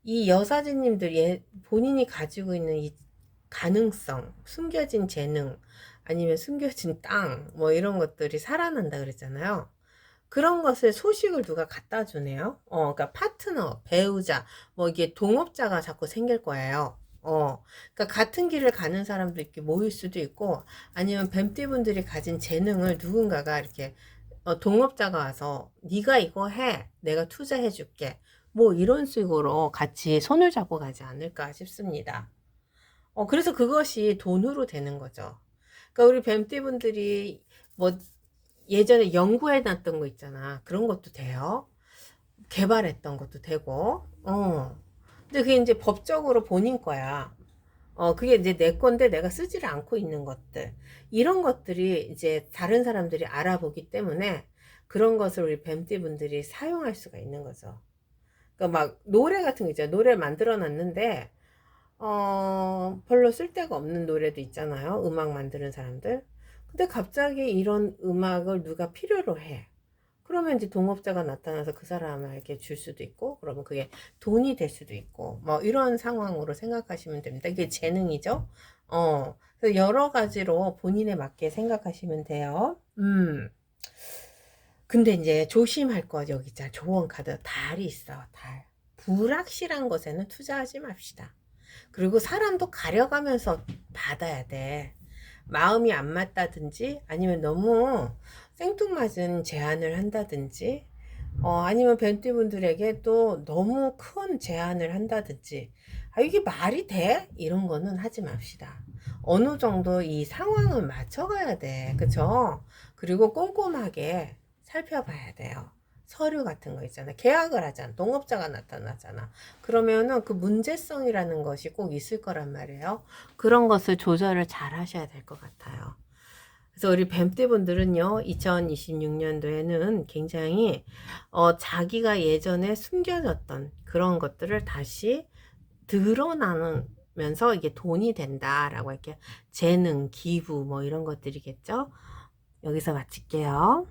A: 이 여사제님들이 본인이 가지고 있는 이 가능성, 숨겨진 재능, 아니면 숨겨진 땅, 뭐 이런 것들이 살아난다 그랬잖아요. 그런 것을 소식을 누가 갖다 주네요. 그러니까 파트너, 배우자, 뭐 이게 동업자가 자꾸 생길 거예요. 그러니까 같은 길을 가는 사람도 이렇게 모일 수도 있고, 아니면 뱀띠분들이 가진 재능을 누군가가 이렇게 동업자가 와서 네가 이거 해, 내가 투자해 줄게. 뭐 이런 식으로 같이 손을 잡고 가지 않을까 싶습니다. 그래서 그것이 돈으로 되는 거죠. 그러니까 우리 뱀띠분들이 뭐 예전에 연구해 놨던 거 있잖아. 그런 것도 돼요. 개발했던 것도 되고. 근데 그게 이제 법적으로 본인 거야. 그게 이제 내 건데 내가 쓰지를 않고 있는 것들. 이런 것들이 이제 다른 사람들이 알아보기 때문에 그런 것을 우리 뱀띠분들이 사용할 수가 있는 거죠. 그러니까 막 노래 같은 거 있잖아요. 노래 만들어 놨는데, 별로 쓸데가 없는 노래도 있잖아요. 음악 만드는 사람들. 근데 갑자기 이런 음악을 누가 필요로 해. 그러면 이제 동업자가 나타나서 그 사람에게 줄 수도 있고, 그러면 그게 돈이 될 수도 있고, 뭐 이런 상황으로 생각하시면 됩니다. 이게 재능이죠. 그래서 여러 가지로 본인에 맞게 생각하시면 돼요. 근데 이제 조심할 거 여기 있잖아. 조언 카드 달이 있어. 달. 불확실한 것에는 투자하지 맙시다. 그리고 사람도 가려가면서 받아야 돼. 마음이 안 맞다든지 아니면 너무 생뚱맞은 제안을 한다든지 아니면 벤티분들에게 또 너무 큰 제안을 한다든지 이게 말이 돼? 이런 거는 하지 맙시다. 어느 정도 이 상황을 맞춰가야 돼. 그쵸? 그리고 꼼꼼하게 살펴봐야 돼요. 서류 같은 거 있잖아. 계약을 하잖아. 동업자가 나타나잖아. 그러면은 그 문제성이라는 것이 꼭 있을 거란 말이에요. 그런 것을 조절을 잘 하셔야 될 것 같아요. 그래서 우리 뱀띠분들은요, 2026년도에는 굉장히, 자기가 예전에 숨겨졌던 그런 것들을 다시 드러나면서 이게 돈이 된다라고 이렇게 재능, 기부 뭐 이런 것들이겠죠. 여기서 마칠게요.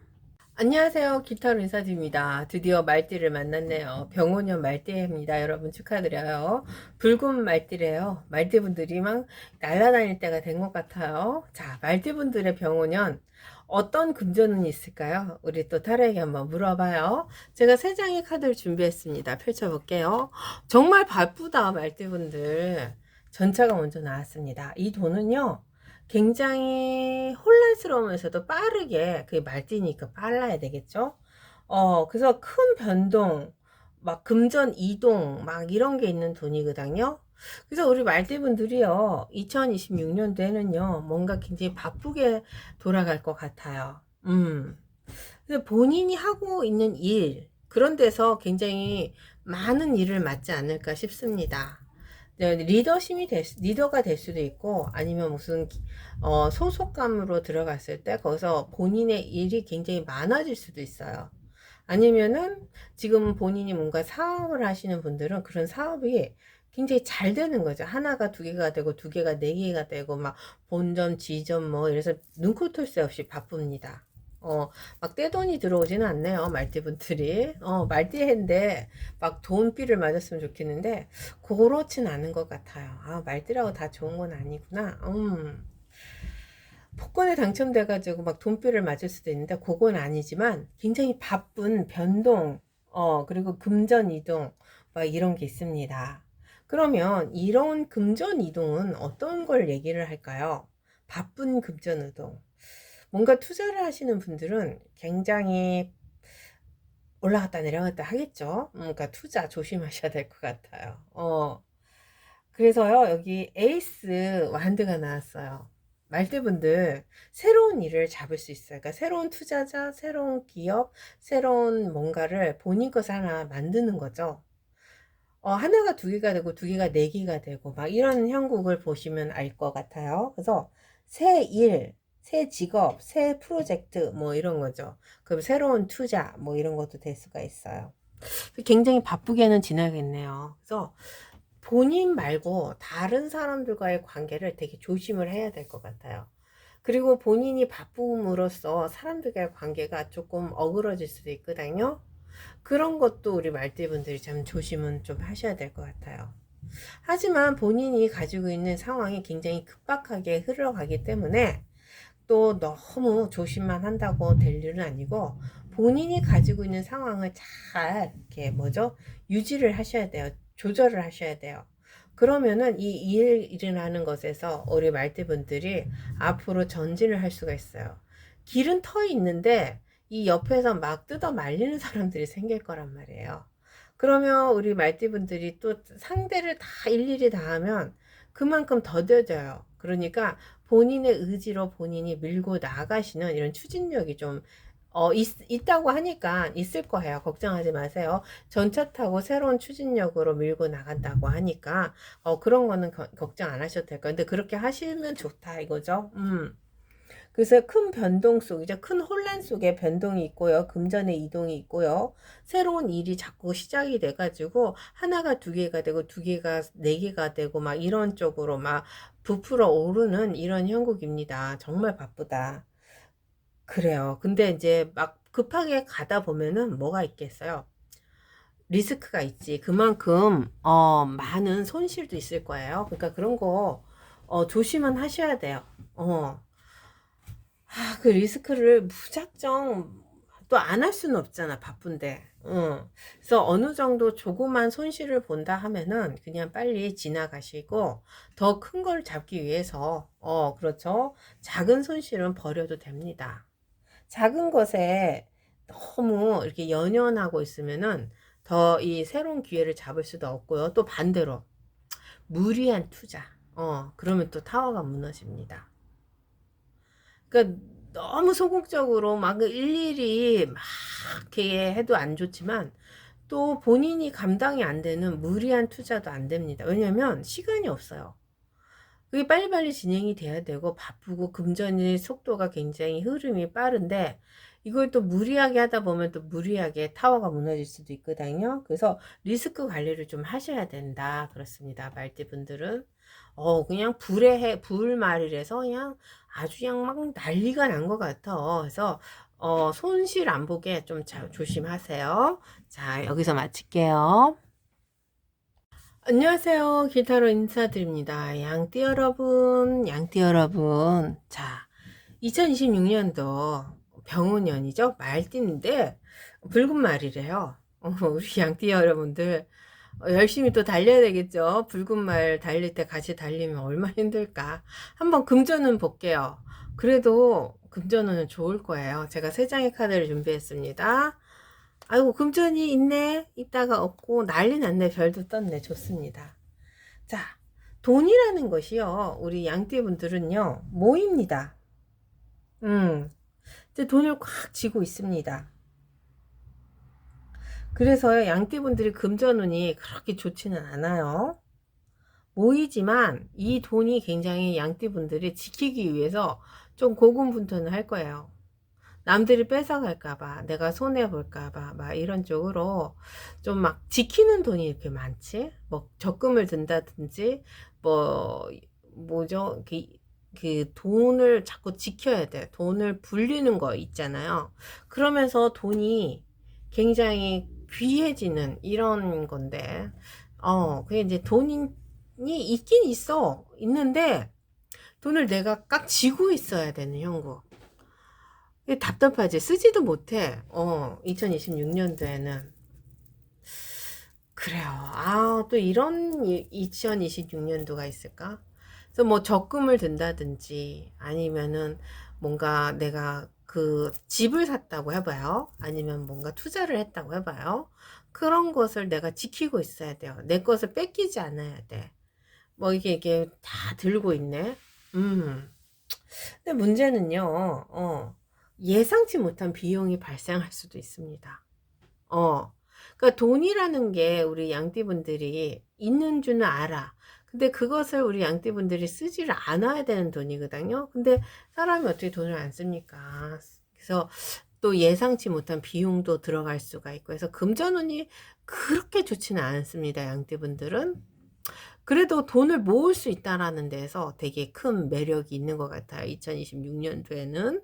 A: 안녕하세요. 기타로 인사드립니다. 드디어 말띠를 만났네요. 병원년 말띠입니다. 여러분 축하드려요. 붉은 말띠래요. 말띠분들이 막 날아다닐 때가 된 것 같아요. 자, 말띠분들의 병원년 어떤 금전운이 있을까요? 우리 또 타로에게 한번 물어봐요. 제가 세 장의 카드를 준비했습니다. 펼쳐볼게요. 정말 바쁘다 말띠분들. 전차가 먼저 나왔습니다. 이 돈은요. 굉장히 혼란스러우면서도 빠르게 그게 말띠니까 빨라야 되겠죠. 그래서 큰 변동, 막 금전 이동, 막 이런 게 있는 돈이거든요. 그래서 우리 말띠분들이요, 2026년도에는요, 뭔가 굉장히 바쁘게 돌아갈 것 같아요. 근데 본인이 하고 있는 일, 그런 데서 굉장히 많은 일을 맡지 않을까 싶습니다. 리더가 될 수도 있고, 아니면 무슨, 소속감으로 들어갔을 때, 거기서 본인의 일이 굉장히 많아질 수도 있어요. 아니면은, 지금 본인이 뭔가 사업을 하시는 분들은 그런 사업이 굉장히 잘 되는 거죠. 하나가 두 개가 되고, 두 개가 네 개가 되고, 막, 본점, 지점, 뭐, 이래서 눈코 뜰 새 없이 바쁩니다. 막 떼돈이 들어오지는 않네요. 말띠분들이. 말띠인데 막 돈비를 맞았으면 좋겠는데 그렇진 않은 것 같아요. 말띠라고 다 좋은 건 아니구나. 복권에 당첨돼가지고 막 돈비를 맞을 수도 있는데 그건 아니지만 굉장히 바쁜 변동, 그리고 금전 이동 막 이런 게 있습니다. 그러면 이런 금전 이동은 어떤 걸 얘기를 할까요? 바쁜 금전 이동. 뭔가 투자를 하시는 분들은 굉장히 올라갔다 내려갔다 하겠죠. 그러니까 투자 조심하셔야 될 것 같아요. 그래서요, 여기 에이스 완드가 나왔어요. 말대분들 새로운 일을 잡을 수 있어요. 그러니까 새로운 투자자, 새로운 기업, 새로운 뭔가를 본인 것 하나 만드는 거죠. 하나가 두 개가 되고 두 개가 네 개가 되고 막 이런 형국을 보시면 알 것 같아요. 그래서 새 일, 새 직업, 새 프로젝트 뭐 이런 거죠. 그럼 새로운 투자 뭐 이런 것도 될 수가 있어요. 굉장히 바쁘게는 지나겠네요. 그래서 본인 말고 다른 사람들과의 관계를 되게 조심을 해야 될 것 같아요. 그리고 본인이 바쁨으로써 사람들과의 관계가 조금 어그러질 수도 있거든요. 그런 것도 우리 말띠분들이 참 조심은 좀 하셔야 될 것 같아요. 하지만 본인이 가지고 있는 상황이 굉장히 급박하게 흘러가기 때문에 또 너무 조심만 한다고 될 일은 아니고 본인이 가지고 있는 상황을 잘 이렇게 뭐죠? 유지를 하셔야 돼요. 조절을 하셔야 돼요. 그러면은 이 일이라는 것에서 우리 말띠분들이 앞으로 전진을 할 수가 있어요. 길은 터 있는데 이 옆에서 막 뜯어 말리는 사람들이 생길 거란 말이에요. 그러면 우리 말띠분들이 또 상대를 다 일일이 다 하면 그만큼 더뎌져요. 그러니까 본인의 의지로 본인이 밀고 나가시는 이런 추진력이 좀 있다고 하니까 있을 거예요. 걱정하지 마세요. 전차 타고 새로운 추진력으로 밀고 나간다고 하니까 그런 거는 걱정 안 하셔도 될 거예요. 근데 그렇게 하시면 좋다 이거죠. 그래서 큰 변동 속이죠. 큰 혼란 속에 변동이 있고요. 금전의 이동이 있고요. 새로운 일이 자꾸 시작이 돼가지고 하나가 두 개가 되고 두 개가 네 개가 되고 막 이런 쪽으로 막 부풀어 오르는 이런 형국입니다. 정말 바쁘다. 그래요. 근데 이제 막 급하게 가다 보면은 뭐가 있겠어요? 리스크가 있지. 그만큼 많은 손실도 있을 거예요. 그러니까 그런 거 조심은 하셔야 돼요. 그 리스크를 무작정 또 안 할 수는 없잖아, 바쁜데. 그래서 어느 정도 조그만 손실을 본다 하면은 그냥 빨리 지나가시고 더 큰 걸 잡기 위해서, 그렇죠. 작은 손실은 버려도 됩니다. 작은 것에 너무 이렇게 연연하고 있으면은 더 이 새로운 기회를 잡을 수도 없고요. 또 반대로 무리한 투자. 그러면 또 타워가 무너집니다. 그러니까 너무 소극적으로 막 일일이 막 이렇게 해도 안 좋지만 또 본인이 감당이 안 되는 무리한 투자도 안 됩니다. 왜냐면 시간이 없어요. 그게 빨리빨리 진행이 돼야 되고 바쁘고 금전의 속도가 굉장히 흐름이 빠른데 이걸 또 무리하게 하다 보면 또 무리하게 타워가 무너질 수도 있거든요. 그래서 리스크 관리를 좀 하셔야 된다. 그렇습니다. 말띠분들은. 그냥 불말이라서 그냥 아주 그냥 막 난리가 난 것 같아. 그래서 손실 안 보게 좀 조심하세요. 자, 여기서 마칠게요. 안녕하세요. 기타로 인사드립니다. 양띠 여러분. 자, 2026년도 병원년이죠. 말띠인데 붉은 말이래요. 우리 양띠 여러분들 열심히 또 달려야 되겠죠. 붉은 말 달릴 때 같이 달리면 얼마나 힘들까. 한번 금전은 볼게요. 그래도 금전은 좋을 거예요. 제가 세 장의 카드를 준비했습니다. 아이고 금전이 있네 있다가 없고 난리 났네. 별도 떴네. 좋습니다. 자, 돈이라는 것이요 우리 양띠분들은요 모입니다. 이제 돈을 꽉 쥐고 있습니다. 그래서 양띠분들이 금전운이 그렇게 좋지는 않아요. 모이지만 이 돈이 굉장히 양띠분들이 지키기 위해서 좀 고군분투를 할 거예요. 남들이 뺏어갈까봐, 내가 손해볼까봐, 막 이런 쪽으로 좀 막 지키는 돈이 이렇게 많지? 뭐 적금을 든다든지, 뭐, 뭐죠? 그 돈을 자꾸 지켜야 돼. 돈을 불리는 거 있잖아요. 그러면서 돈이 굉장히 귀해지는 이런 건데, 그게 이제 돈이 있긴 있어. 있는데, 돈을 내가 꽉 쥐고 있어야 되는 형국. 답답하지. 쓰지도 못해. 2026년도에는. 그래요. 아, 또 이런 2026년도가 있을까? 그래서 뭐 적금을 든다든지 아니면은 뭔가 내가 그 집을 샀다고 해봐요. 아니면 뭔가 투자를 했다고 해봐요. 그런 것을 내가 지키고 있어야 돼요. 내 것을 뺏기지 않아야 돼. 뭐 이게 다 들고 있네. 음. 근데 문제는요, 예상치 못한 비용이 발생할 수도 있습니다. 어. 그러니까 돈이라는 게 우리 양띠분들이 있는 줄은 알아. 근데 그것을 우리 양띠분들이 쓰지를 않아야 되는 돈이거든요. 근데 사람이 어떻게 돈을 안 씁니까? 그래서 또 예상치 못한 비용도 들어갈 수가 있고 해서 금전운이 그렇게 좋지는 않습니다. 양띠분들은. 그래도 돈을 모을 수 있다라는 데서 되게 큰 매력이 있는 것 같아요. 2026년도에는.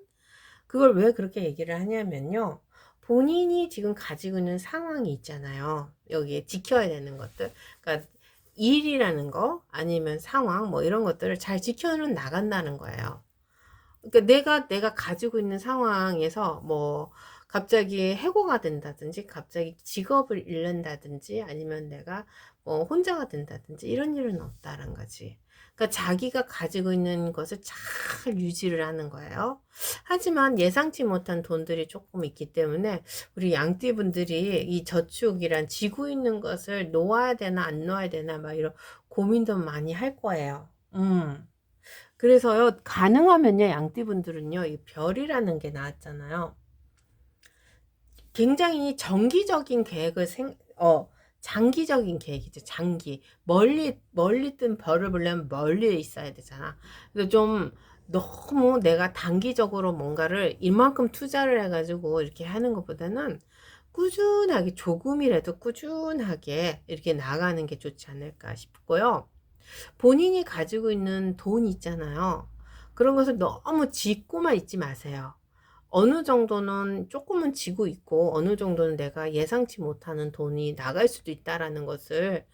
A: 그걸 왜 그렇게 얘기를 하냐면요. 본인이 지금 가지고 있는 상황이 있잖아요. 여기에 지켜야 되는 것들. 그러니까 일이라는 거, 아니면 상황, 뭐 이런 것들을 잘 지켜는 나간다는 거예요. 그러니까 내가 가지고 있는 상황에서 뭐 갑자기 해고가 된다든지 갑자기 직업을 잃는다든지 아니면 내가 뭐 혼자가 된다든지 이런 일은 없다는 거지. 그러니까 자기가 가지고 있는 것을 잘 유지를 하는 거예요. 하지만 예상치 못한 돈들이 조금 있기 때문에 우리 양띠분들이 이 저축이란 지고 있는 것을 놓아야 되나 안 놓아야 되나 막 이런 고민도 많이 할 거예요. 그래서요, 가능하면요, 양띠분들은요, 이 별이라는 게 나왔잖아요. 굉장히 정기적인 계획을 장기적인 계획이죠, 장기. 멀리 뜬 별을 보려면 멀리 있어야 되잖아. 그래서 좀 너무 내가 단기적으로 뭔가를 이만큼 투자를 해가지고 이렇게 하는 것보다는 꾸준하게, 조금이라도 꾸준하게 이렇게 나가는 게 좋지 않을까 싶고요. 본인이 가지고 있는 돈 있잖아요. 그런 것을 너무 쥐고만 있지 마세요. 어느 정도는 조금은 쥐고 있고 어느 정도는 내가 예상치 못하는 돈이 나갈 수도 있다라는 것을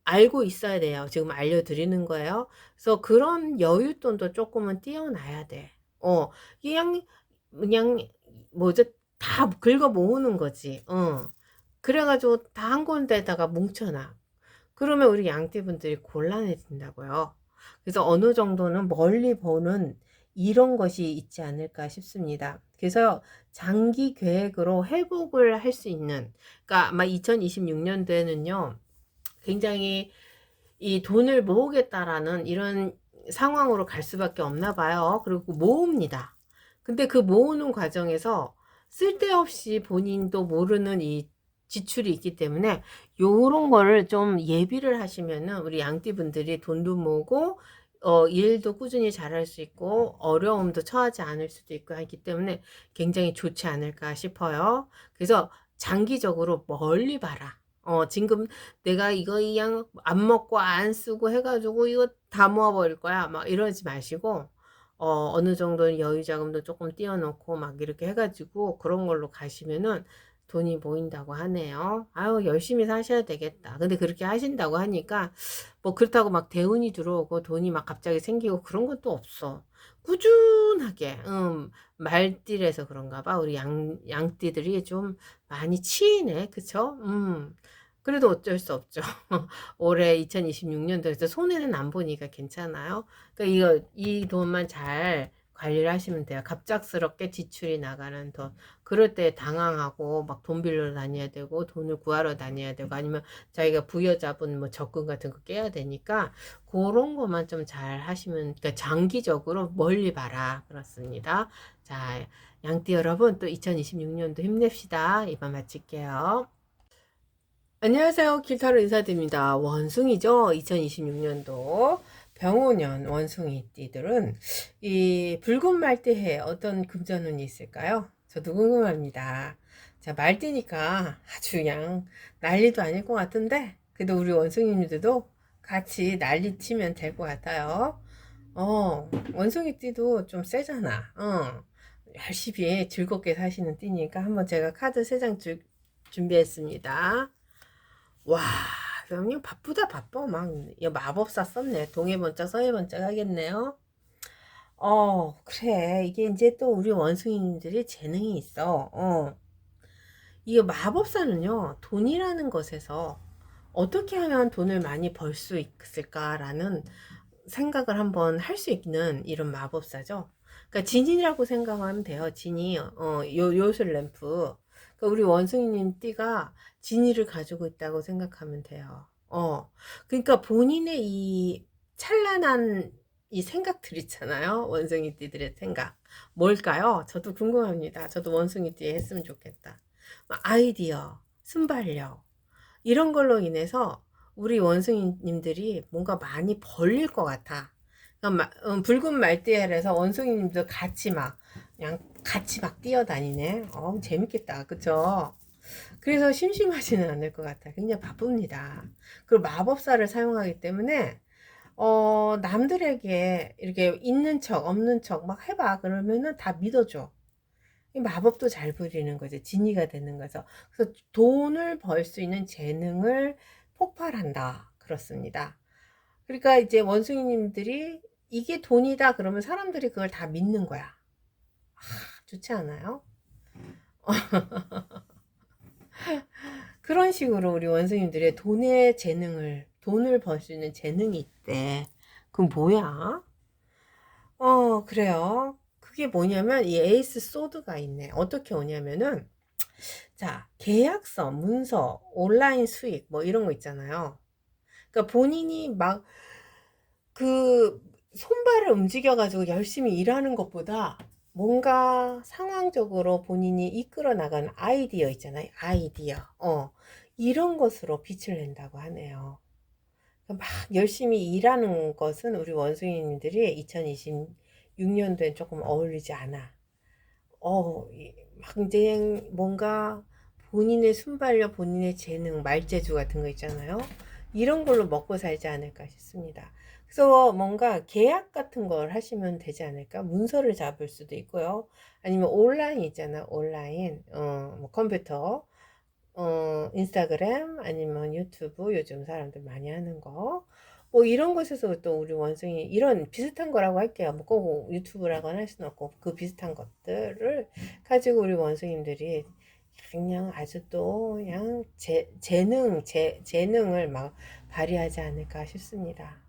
A: 알고 있어야 돼요. 지금 알려드리는 거예요. 그래서 그런 여윳돈도 조금은 띄워놔야 돼. 그냥 뭐죠? 다 긁어 모으는 거지. 그래가지고 다 한 군데다가 뭉쳐놔. 그러면 우리 양띠분들이 곤란해진다고요. 그래서 어느 정도는 멀리 보는 이런 것이 있지 않을까 싶습니다. 그래서 장기 계획으로 회복을 할 수 있는, 그러니까 아마 2026년도에는요, 굉장히 이 돈을 모으겠다라는 이런 상황으로 갈 수밖에 없나 봐요. 그리고 모읍니다. 근데 그 모으는 과정에서 쓸데없이 본인도 모르는 이 지출이 있기 때문에 요런 거를 좀 예비를 하시면은 우리 양띠분들이 돈도 모으고 일도 꾸준히 잘할 수 있고 어려움도 처하지 않을 수도 있고 하기 때문에 굉장히 좋지 않을까 싶어요. 그래서 장기적으로 멀리 봐라. 지금 내가 이거 그냥 안 먹고 안 쓰고 해가지고 이거 다 모아버릴 거야. 막 이러지 마시고, 어느 정도는 여유 자금도 조금 띄워놓고 막 이렇게 해가지고 그런 걸로 가시면은 돈이 모인다고 하네요. 아유, 열심히 사셔야 되겠다. 근데 그렇게 하신다고 하니까 뭐 그렇다고 막 대운이 들어오고 돈이 막 갑자기 생기고 그런 것도 없어. 꾸준하게, 말띠라서 그런가 봐. 우리 양띠들이 좀 많이 치이네. 그쵸? 그래도 어쩔 수 없죠. 올해 2026년도에서 손해는 안 보니까 괜찮아요. 그러니까 이 돈만 잘 관리를 하시면 돼요. 갑작스럽게 지출이 나가는 돈. 그럴 때 당황하고 막 돈 빌려 다녀야 되고 돈을 구하러 다녀야 되고 아니면 자기가 부여잡은 뭐 적금 같은 거 깨야 되니까 그런 것만 좀 잘 하시면, 그러니까 장기적으로 멀리 봐라. 그렇습니다. 자, 양띠 여러분, 또 2026년도 힘냅시다. 이만 마칠게요. 안녕하세요. 길타로 인사드립니다. 원숭이죠. 2026년도 병오년 원숭이 띠들은 이 붉은 말띠에 어떤 금전운이 있을까요? 저도 궁금합니다. 자, 말띠니까 아주 그냥 난리도 아닐 것 같은데 그래도 우리 원숭이님들도 같이 난리 치면 될 것 같아요. 원숭이 띠도 좀 세잖아. 열심히 즐겁게 사시는 띠니까 한번 제가 카드 3장 준비했습니다. 와, 그냥 바쁘다 바빠. 막 마법사 썼네. 동해번쩍 서해번쩍 하겠네요. 그래. 이게 이제 또 우리 원숭이님들이 재능이 있어. 이게 마법사는요, 돈이라는 것에서 어떻게 하면 돈을 많이 벌 수 있을까라는 생각을 한번 할 수 있는 이런 마법사죠. 그러니까 진이라고 생각하면 돼요. 진이 요술 램프. 그러니까 우리 원숭이님 띠가 진이를 가지고 있다고 생각하면 돼요. 그러니까 본인의 이 찬란한 이 생각들 있잖아요. 원숭이 띠들의 생각. 뭘까요? 저도 궁금합니다. 저도 원숭이 띠에 했으면 좋겠다. 아이디어, 순발력, 이런 걸로 인해서 우리 원숭이님들이 뭔가 많이 벌릴 것 같아. 붉은 말띠엘에서 원숭이님들 같이 막 그냥 같이 막 뛰어다니네. 재밌겠다. 그쵸? 그래서 심심하지는 않을 것 같아. 굉장히 바쁩니다. 그리고 마법사를 사용하기 때문에 남들에게 이렇게 있는 척 없는 척 막 해봐 그러면은 다 믿어줘. 이 마법도 잘 부리는 거죠. 진이가 되는 거죠. 그래서 돈을 벌 수 있는 재능을 폭발한다. 그렇습니다. 그러니까 이제 원숭이님들이 이게 돈이다 그러면 사람들이 그걸 다 믿는 거야. 좋지 않아요? 그런 식으로 우리 원숭이들의 돈을 벌 수 있는 재능이 있대. 그럼 뭐야? 그래요. 그게 뭐냐면 이 에이스 소드가 있네. 어떻게 오냐면은 자, 계약서, 문서, 온라인 수익 뭐 이런 거 있잖아요. 그러니까 본인이 막 그 손발을 움직여 가지고 열심히 일하는 것보다 뭔가 상황적으로 본인이 이끌어 나가는 아이디어 있잖아요. 아이디어. 이런 것으로 빛을 낸다고 하네요. 그러니까 막 열심히 일하는 것은 우리 원숭이님들이 2026년도엔 조금 어울리지 않아. 막 이제 뭔가 본인의 순발력, 본인의 재능, 말재주 같은 거 있잖아요. 이런 걸로 먹고 살지 않을까 싶습니다. 그래서 뭔가 계약 같은 걸 하시면 되지 않을까? 문서를 잡을 수도 있고요. 아니면 온라인 있잖아, 온라인. 뭐 컴퓨터, 인스타그램, 아니면 유튜브, 요즘 사람들 많이 하는 거. 뭐 이런 곳에서 또 우리 원숭이 이런 비슷한 거라고 할게요. 뭐 꼭 유튜브라고는 할 수는 없고 그 비슷한 것들을 가지고 우리 원숭이들이 그냥 아주 또 그냥 재능을 막 발휘하지 않을까 싶습니다.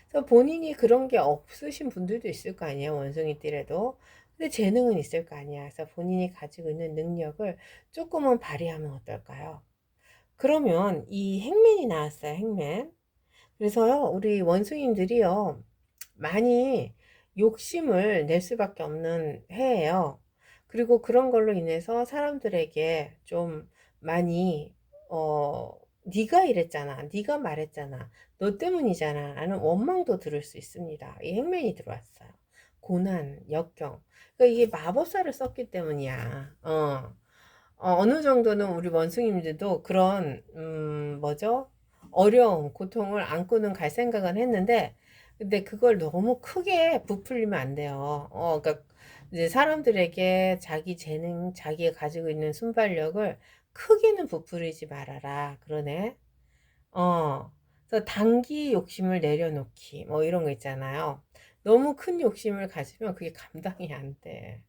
A: 그래서 본인이 그런 게 없으신 분들도 있을 거 아니에요. 원숭이띠래도. 근데 재능은 있을 거 아니야. 그래서 본인이 가지고 있는 능력을 조금은 발휘하면 어떨까요? 그러면 이 행맨이 나왔어요. 행맨. 그래서요, 우리 원숭이들이요, 많이 욕심을 낼 수밖에 없는 해예요. 그리고 그런 걸로 인해서 사람들에게 좀 많이, 네가 이랬잖아. 네가 말했잖아. 너 때문이잖아. 라는 원망도 들을 수 있습니다. 이 행맨이 들어왔어요. 고난, 역경. 그러니까 이게 마법사를 썼기 때문이야. 어느 정도는 우리 원숭이들도 그런 뭐죠? 어려움, 고통을 안고는 갈 생각은 했는데 근데 그걸 너무 크게 부풀리면 안 돼요. 그러니까 이제 사람들에게 자기 재능, 자기가 가지고 있는 순발력을 크게는 부풀리지 말아라. 그러네. 그래서 단기 욕심을 내려놓기 뭐 이런 거 있잖아요. 너무 큰 욕심을 가지면 그게 감당이 안 돼.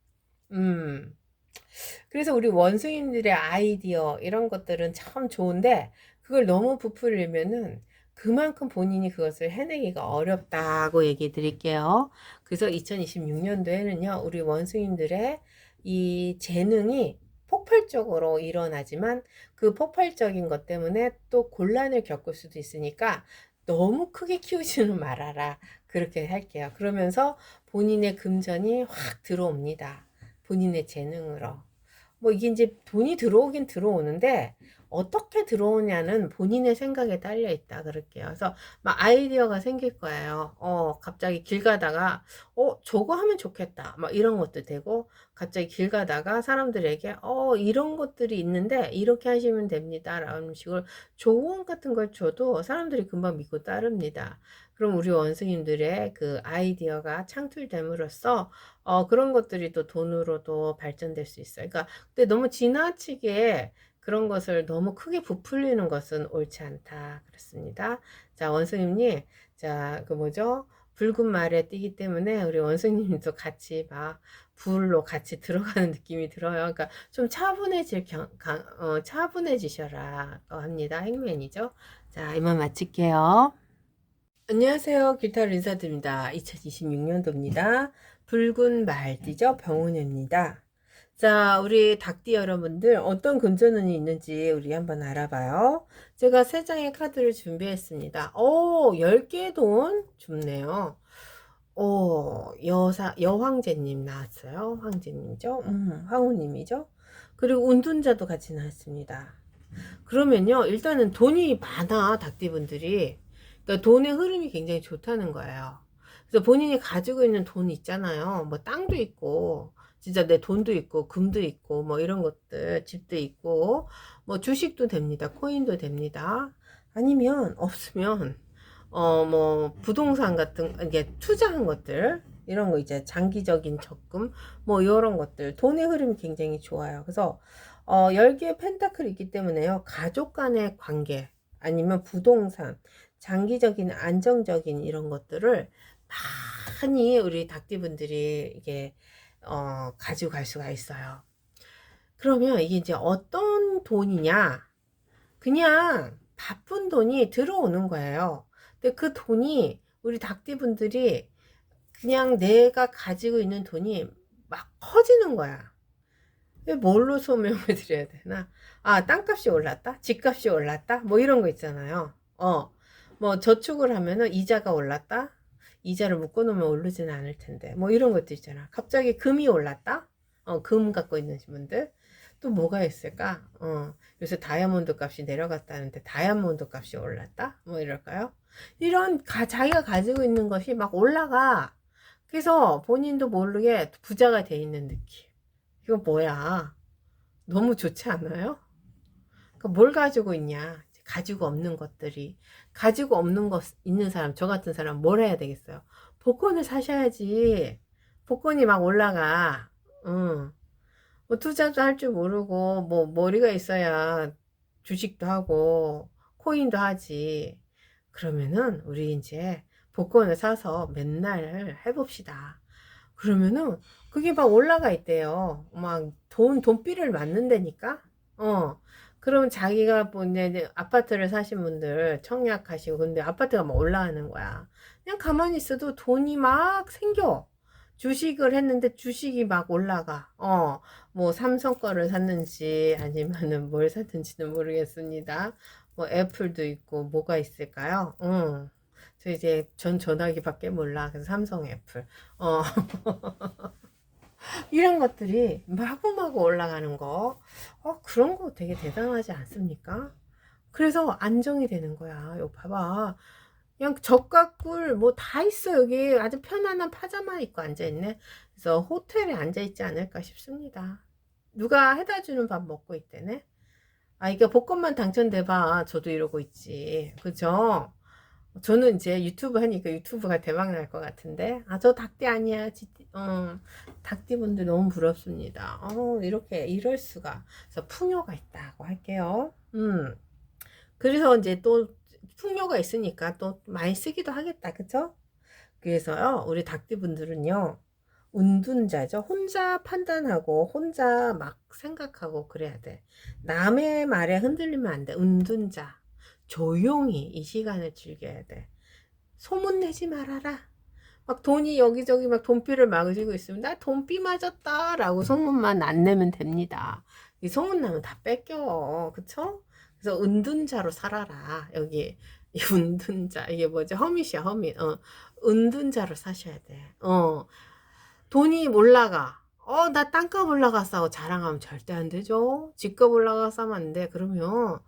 A: 음. 그래서 우리 원숭이들의 아이디어 이런 것들은 참 좋은데 그걸 너무 부풀리면은 그만큼 본인이 그것을 해내기가 어렵다고 얘기 드릴게요. 그래서 2026년도에는요, 우리 원숭이들의 이 재능이 폭발적으로 일어나지만 그 폭발적인 것 때문에 또 곤란을 겪을 수도 있으니까 너무 크게 키우지는 말아라. 그렇게 할게요. 그러면서 본인의 금전이 확 들어옵니다. 본인의 재능으로. 뭐 이게 이제 돈이 들어오긴 들어오는데 어떻게 들어오냐는 본인의 생각에 딸려 있다 그럴게요. 그래서 막 아이디어가 생길 거예요. 갑자기 길 가다가 저거 하면 좋겠다. 막 이런 것도 되고 갑자기 길 가다가 사람들에게 이런 것들이 있는데 이렇게 하시면 됩니다. 라는 식으로 조언 같은 걸 줘도 사람들이 금방 믿고 따릅니다. 그럼 우리 원숭이들의 그 아이디어가 창출됨으로써 그런 것들이 또 돈으로도 발전될 수 있어요. 그러니까 근데 너무 지나치게 그런 것을 너무 크게 부풀리는 것은 옳지 않다. 그렇습니다. 자, 원스님님, 자, 그 뭐죠? 붉은 말에 뜨기 때문에 우리 원수님도 같이 막 불로 같이 들어가는 느낌이 들어요. 그러니까 좀 차분해지셔라고 합니다. 행맨이죠. 자, 이만 마칠게요. 안녕하세요. 길타로 인사드립니다. 2026년도입니다. 붉은 말띠죠. 병운입니다. 자, 우리 닭띠 여러분들 어떤 금전운이 있는지 우리 한번 알아봐요. 제가 3장의 카드를 준비했습니다. 10개의 돈 줍네요. 여황제님 나왔어요. 황제님이죠. 황후님이죠. 그리고 운둔자도 같이 나왔습니다. 그러면요, 일단은 돈이 많아, 닭띠분들이. 그러니까 돈의 흐름이 굉장히 좋다는 거예요. 그래서 본인이 가지고 있는 돈 있잖아요. 뭐 땅도 있고, 진짜 내 돈도 있고, 금도 있고, 뭐 이런 것들, 집도 있고, 뭐 주식도 됩니다. 코인도 됩니다. 아니면 없으면 뭐 부동산 같은 이게 투자한 것들 이런 거 이제 장기적인 적금 뭐 이런 것들 돈의 흐름이 굉장히 좋아요. 그래서 10개의 펜타클이 있기 때문에요. 가족 간의 관계 아니면 부동산 장기적인 안정적인 이런 것들을 많이 우리 닭띠분들이 이게 가지고 갈 수가 있어요. 그러면 이게 이제 어떤 돈이냐? 그냥 바쁜 돈이 들어오는 거예요. 근데 그 돈이 우리 닭띠분들이 그냥 내가 가지고 있는 돈이 막 커지는 거야. 뭘로 설명을 드려야 되나? 아, 땅값이 올랐다? 집값이 올랐다? 뭐 이런 거 있잖아요. 뭐 저축을 하면은 이자가 올랐다? 이자를 묶어놓으면 오르지는 않을 텐데. 뭐 이런 것도 있잖아. 갑자기 금이 올랐다? 금 갖고 있는 분들. 또 뭐가 있을까? 요새 다이아몬드 값이 내려갔다는데 다이아몬드 값이 올랐다? 뭐 이럴까요? 이런 자기가 가지고 있는 것이 막 올라가. 그래서 본인도 모르게 부자가 돼 있는 느낌. 이거 뭐야? 너무 좋지 않아요? 그러니까 뭘 가지고 있냐? 가지고 없는 것들이. 가지고 없는 것 있는 사람, 저 같은 사람 뭘 해야 되겠어요? 복권을 사셔야지. 복권이 막 올라가. 뭐 투자도 할 줄 모르고 뭐 머리가 있어야 주식도 하고 코인도 하지. 그러면은 우리 이제 복권을 사서 맨날 해봅시다. 그러면은 그게 막 올라가 있대요. 막 돈비를 맞는다니까. 그러면 자기가 뭐 이제 아파트를 사신 분들 청약하시고 근데 아파트가 막 올라가는 거야. 그냥 가만히 있어도 돈이 막 생겨. 주식을 했는데 주식이 막 올라가. 뭐 삼성 거를 샀는지 아니면은 뭘 샀는지는 모르겠습니다. 뭐 애플도 있고 뭐가 있을까요? 저 이제 전화기밖에 몰라. 그래서 삼성 애플. 이런 것들이 마구마구 올라가는 거. 그런 거 되게 대단하지 않습니까? 그래서 안정이 되는 거야. 여기 봐봐. 그냥 적과 꿀 뭐 다 있어. 여기 아주 편안한 파자마 입고 앉아있네. 그래서 호텔에 앉아있지 않을까 싶습니다. 누가 해다 주는 밥 먹고 있대네. 아, 이게 복권만 당첨돼봐. 저도 이러고 있지. 그죠? 저는 이제 유튜브 하니까 유튜브가 대박 날 것 같은데. 아, 저 닭띠 아니야. 닭띠 분들 너무 부럽습니다. 이렇게, 이럴 수가. 그래서 풍요가 있다고 할게요. 그래서 이제 또 풍요가 있으니까 또 많이 쓰기도 하겠다. 그쵸? 그래서요, 우리 닭띠 분들은요, 운둔자죠. 혼자 판단하고 혼자 막 생각하고 그래야 돼. 남의 말에 흔들리면 안 돼. 운둔자. 조용히 이 시간을 즐겨야 돼. 소문내지 말아라. 막 돈이 여기저기 막 돈비를 막으시고 있으면 나 돈비 맞았다 라고 소문만 안 내면 됩니다. 이 소문 나면 다 뺏겨. 그쵸? 그래서 은둔자로 살아라. 여기 이 은둔자 이게 뭐지? 허밋이야 허밋. 은둔자로 사셔야 돼. 돈이 올라가. 나 땅값 올라갔어 하고 자랑하면 절대 안 되죠. 집값 올라가서 하면 안 돼. 그러면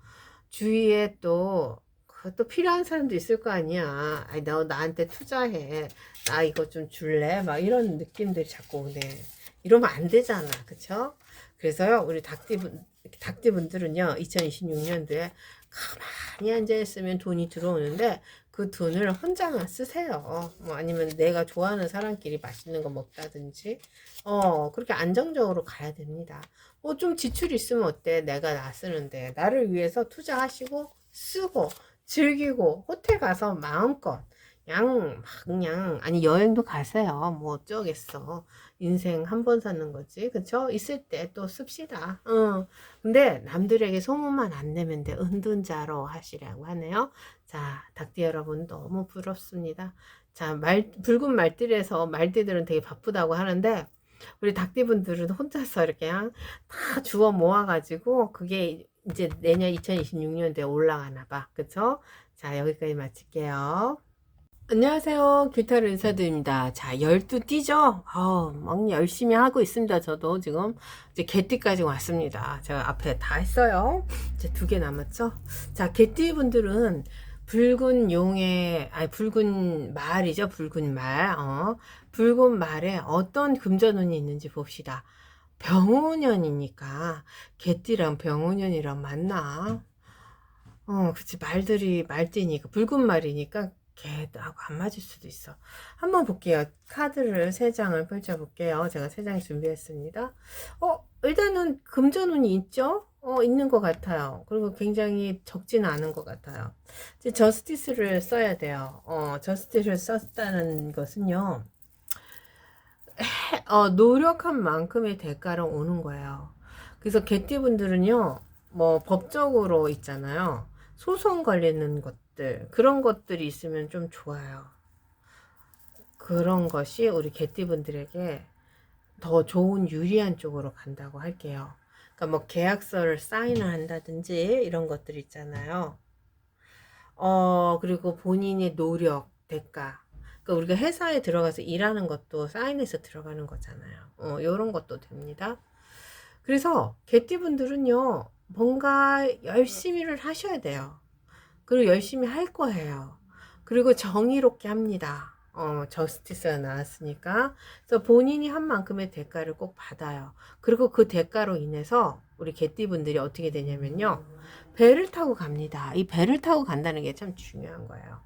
A: 주위에 또 필요한 사람도 있을 거 아니야. 아니, 너 나한테 투자해. 나 이거 좀 줄래? 막 이런 느낌들이 자꾸 오네. 이러면 안 되잖아. 그쵸? 그래서요, 우리 닭띠분들은요, 2026년도에 가만히 앉아있으면 돈이 들어오는데, 그 돈을 혼자만 쓰세요. 뭐 아니면 내가 좋아하는 사람끼리 맛있는 거 먹다든지, 그렇게 안정적으로 가야 됩니다. 뭐 좀 지출이 있으면 어때? 내가 나 쓰는데. 나를 위해서 투자하시고, 쓰고, 즐기고, 호텔 가서 마음껏 그냥 막 그냥 아니 여행도 가세요. 뭐 어쩌겠어. 인생 한 번 사는 거지. 그쵸? 있을 때 또 씁시다. 근데 남들에게 소문만 안 내면 돼. 은둔자로 하시라고 하네요. 자, 닭띠 여러분 너무 부럽습니다. 자, 붉은 말들에서 말띠들은 되게 바쁘다고 하는데 우리 닭띠분들은 혼자서 이렇게 그냥 다 주워 모아가지고 그게 이제 내년 2026년도에 올라가나 봐. 그쵸? 자, 여기까지 마칠게요. 안녕하세요. 규타로 인사드립니다. 자, 12띠죠? 막 열심히 하고 있습니다. 저도 지금 이제 개띠까지 왔습니다. 제가 앞에 다 했어요. 이제 2개 남았죠? 자, 개띠 분들은 붉은 용의, 아니, 붉은 말이죠. 붉은 말. 붉은 말에 어떤 금전운이 있는지 봅시다. 병오년이니까 개띠랑 병오년이랑 맞나? 그치. 말띠니까, 붉은 말이니까 걔하고 안 맞을 수도 있어. 한번 볼게요. 카드를 3장을 펼쳐볼게요. 제가 3장 준비했습니다. 일단은 금전운이 있죠? 있는 것 같아요. 그리고 굉장히 적지는 않은 것 같아요. 이제 저스티스를 써야 돼요. 저스티스를 썼다는 것은요, 노력한 만큼의 대가로 오는 거예요. 그래서 개띠분들은요, 뭐, 법적으로 있잖아요. 소송 걸리는 것들, 그런 것들이 있으면 좀 좋아요. 그런 것이 우리 개띠분들에게 더 좋은 유리한 쪽으로 간다고 할게요. 그러니까 뭐 계약서를 사인을 한다든지 이런 것들 있잖아요. 그리고 본인의 노력, 대가. 그러니까 우리가 회사에 들어가서 일하는 것도 사인해서 들어가는 거잖아요. 요런 것도 됩니다. 그래서 개띠분들은요, 뭔가 열심히를 하셔야 돼요. 그리고 열심히 할 거예요. 그리고 정의롭게 합니다. 저스티스가 나왔으니까. 그래서 본인이 한 만큼의 대가를 꼭 받아요. 그리고 그 대가로 인해서 우리 개띠분들이 어떻게 되냐면요. 배를 타고 갑니다. 이 배를 타고 간다는 게 참 중요한 거예요.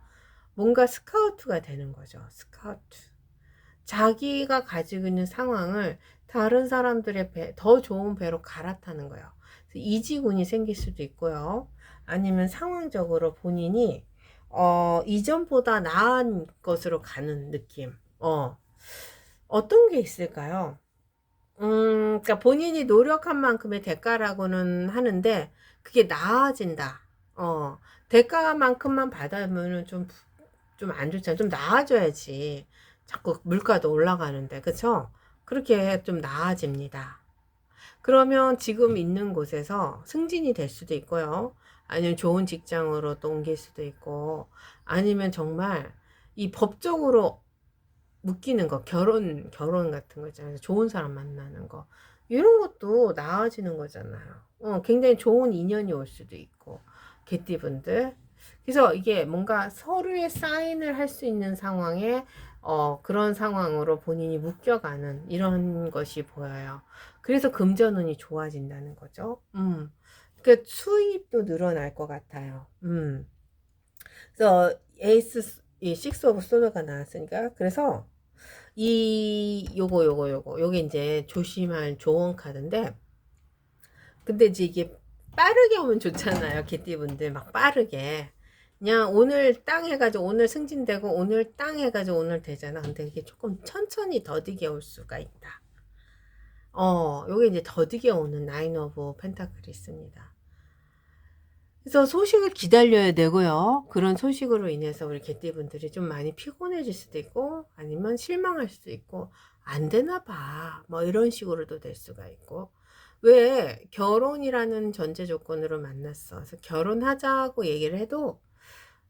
A: 뭔가 스카우트가 되는 거죠. 스카우트. 자기가 가지고 있는 상황을 다른 사람들의 배, 더 좋은 배로 갈아타는 거예요. 이지군이 생길 수도 있고요. 아니면 상황적으로 본인이 이전보다 나은 것으로 가는 느낌. 어떤 게 있을까요? 그러니까 본인이 노력한 만큼의 대가라고는 하는데 그게 나아진다. 대가만큼만 받으면은 좀 안 좋잖아. 좀 나아져야지. 자꾸 물가도 올라가는데, 그쵸? 그렇게 좀 나아집니다. 그러면 지금 있는 곳에서 승진이 될 수도 있고요. 아니면 좋은 직장으로 또 옮길 수도 있고, 아니면 정말 이 법적으로 묶이는 거, 결혼 같은 거 있잖아요. 좋은 사람 만나는 거. 이런 것도 나아지는 거잖아요. 굉장히 좋은 인연이 올 수도 있고, 개띠분들. 그래서 이게 뭔가 서로의 사인을 할 수 있는 상황에, 그런 상황으로 본인이 묶여가는 이런 것이 보여요. 그래서 금전운이 좋아진다는 거죠. 그러니까 수입도 늘어날 것 같아요. 그래서 이 식스 오브 소드가 나왔으니까, 그래서 요게 이제 조심할 조언 카드인데, 근데 이제 이게 빠르게 오면 좋잖아요. 개띠분들 막 빠르게. 그냥 오늘 땅 해가지고 오늘 승진되고 오늘 땅 해가지고 오늘 되잖아. 근데 이게 조금 천천히 더디게 올 수가 있다. 요게 이제 더디게 오는 나인 오브 펜타클이 있습니다. 그래서 소식을 기다려야 되고요. 그런 소식으로 인해서 우리 개띠분들이 좀 많이 피곤해질 수도 있고, 아니면 실망할 수도 있고, 안 되나 봐. 뭐 이런 식으로도 될 수가 있고. 왜 결혼이라는 전제 조건으로 만났어. 그래서 결혼하자고 얘기를 해도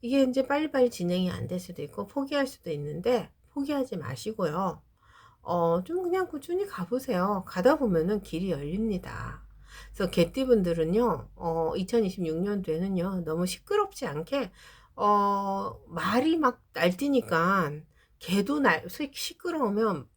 A: 이게 이제 빨리빨리 진행이 안 될 수도 있고, 포기할 수도 있는데, 포기하지 마시고요. 좀 그냥 꾸준히 가보세요. 가다 보면은 길이 열립니다. 그래서 개띠분들은요, 2026년도에는요, 너무 시끄럽지 않게, 말이 막 날뛰니까, 개도 시끄러우면,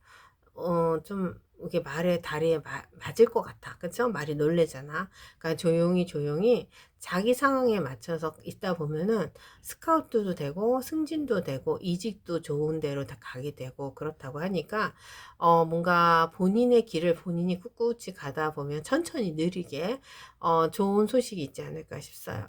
A: 좀, 이게 말에 다리에 맞을 것 같아. 그쵸? 말이 놀래잖아. 그러니까 조용히 자기 상황에 맞춰서 있다 보면은 스카우트도 되고 승진도 되고 이직도 좋은 데로 다 가게 되고 그렇다고 하니까 뭔가 본인의 길을 본인이 꿋꿋이 가다 보면 천천히 느리게 좋은 소식이 있지 않을까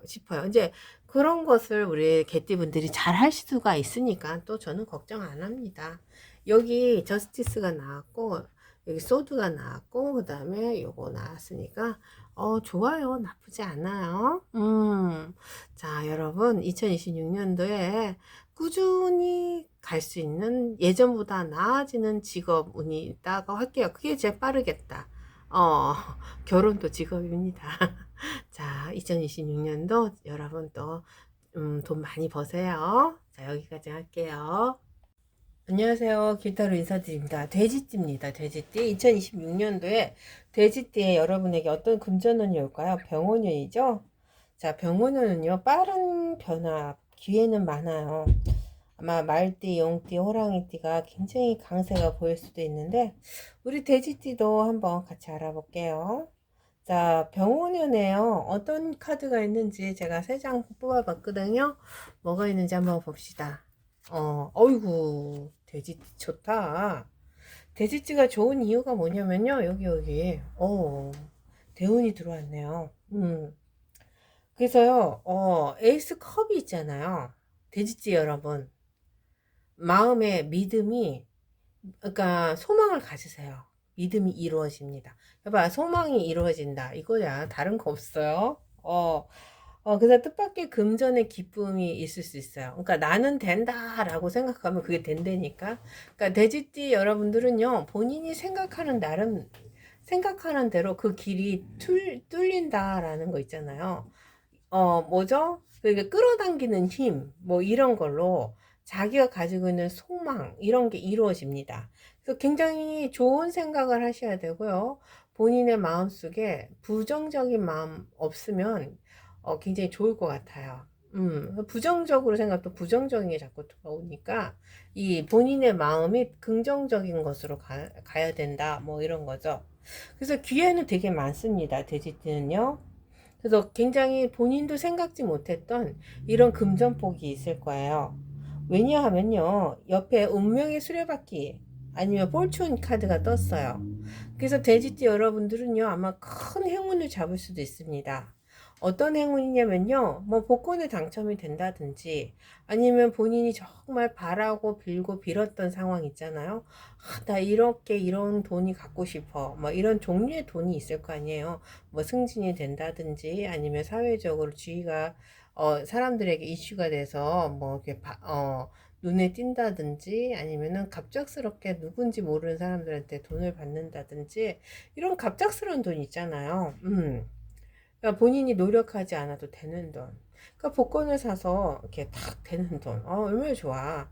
A: 싶어요. 이제 그런 것을 우리 개띠분들이 잘 할 수가 있으니까 또 저는 걱정 안 합니다. 여기 저스티스가 나왔고 여기 소드가 나왔고 그 다음에 요거 나왔으니까 좋아요. 나쁘지 않아요. 자, 여러분 2026년도에 꾸준히 갈 수 있는 예전보다 나아지는 직업 운이 있다고 할게요. 그게 제일 빠르겠다. 결혼도 직업입니다. 자, 2026년도 여러분 또 돈 많이 버세요. 자, 여기까지 할게요. 안녕하세요. 길타로 인사드립니다. 돼지띠입니다. 돼지띠. 2026년도에 돼지띠에 여러분에게 어떤 금전운이 올까요? 병원운이죠? 자, 병원운은요, 빠른 변화, 기회는 많아요. 아마 말띠, 용띠, 호랑이띠가 굉장히 강세가 보일 수도 있는데, 우리 돼지띠도 한번 같이 알아볼게요. 자, 병원운에요. 어떤 카드가 있는지 제가 3장 뽑아봤거든요. 뭐가 있는지 한번 봅시다. 어이구, 돼지띠 좋다. 돼지띠가 좋은 이유가 뭐냐면요. 여기. 대운이 들어왔네요. 그래서요, 에이스 컵이 있잖아요. 돼지띠 여러분. 마음에 믿음이, 그러니까 소망을 가지세요. 믿음이 이루어집니다. 여봐, 소망이 이루어진다. 이거야. 다른 거 없어요. 그래서 뜻밖의 금전의 기쁨이 있을 수 있어요. 그러니까 나는 된다라고 생각하면 그게 된다니까. 그러니까 돼지띠 여러분들은요, 본인이 생각하는 대로 그 길이 뚫린다라는 거 있잖아요. 뭐죠? 그러니까 끌어당기는 힘, 뭐 이런 걸로 자기가 가지고 있는 소망, 이런 게 이루어집니다. 그래서 굉장히 좋은 생각을 하셔야 되고요. 본인의 마음속에 부정적인 마음 없으면 굉장히 좋을 것 같아요. 부정적으로 생각도 부정적인 게 자꾸 들어오니까 이 본인의 마음이 긍정적인 것으로 가야 된다. 뭐 이런 거죠. 그래서 기회는 되게 많습니다. 돼지띠는요. 그래서 굉장히 본인도 생각지 못했던 이런 금전복이 있을 거예요. 왜냐하면요, 옆에 운명의 수레바퀴 아니면 폴춘 카드가 떴어요. 그래서 돼지띠 여러분들은요, 아마 큰 행운을 잡을 수도 있습니다. 어떤 행운이냐면요, 뭐 복권에 당첨이 된다든지 아니면 본인이 정말 바라고 빌고 빌었던 상황 있잖아요. 나 이렇게 이런 돈이 갖고 싶어. 뭐 이런 종류의 돈이 있을 거 아니에요. 뭐 승진이 된다든지 아니면 사회적으로 주의가 사람들에게 이슈가 돼서 뭐 이렇게 눈에 띈다든지 아니면은 갑작스럽게 누군지 모르는 사람들한테 돈을 받는다든지 이런 갑작스러운 돈 있잖아요. 그러니까 본인이 노력하지 않아도 되는 돈. 그러니까 복권을 사서 이렇게 탁 되는 돈. 얼마나 좋아.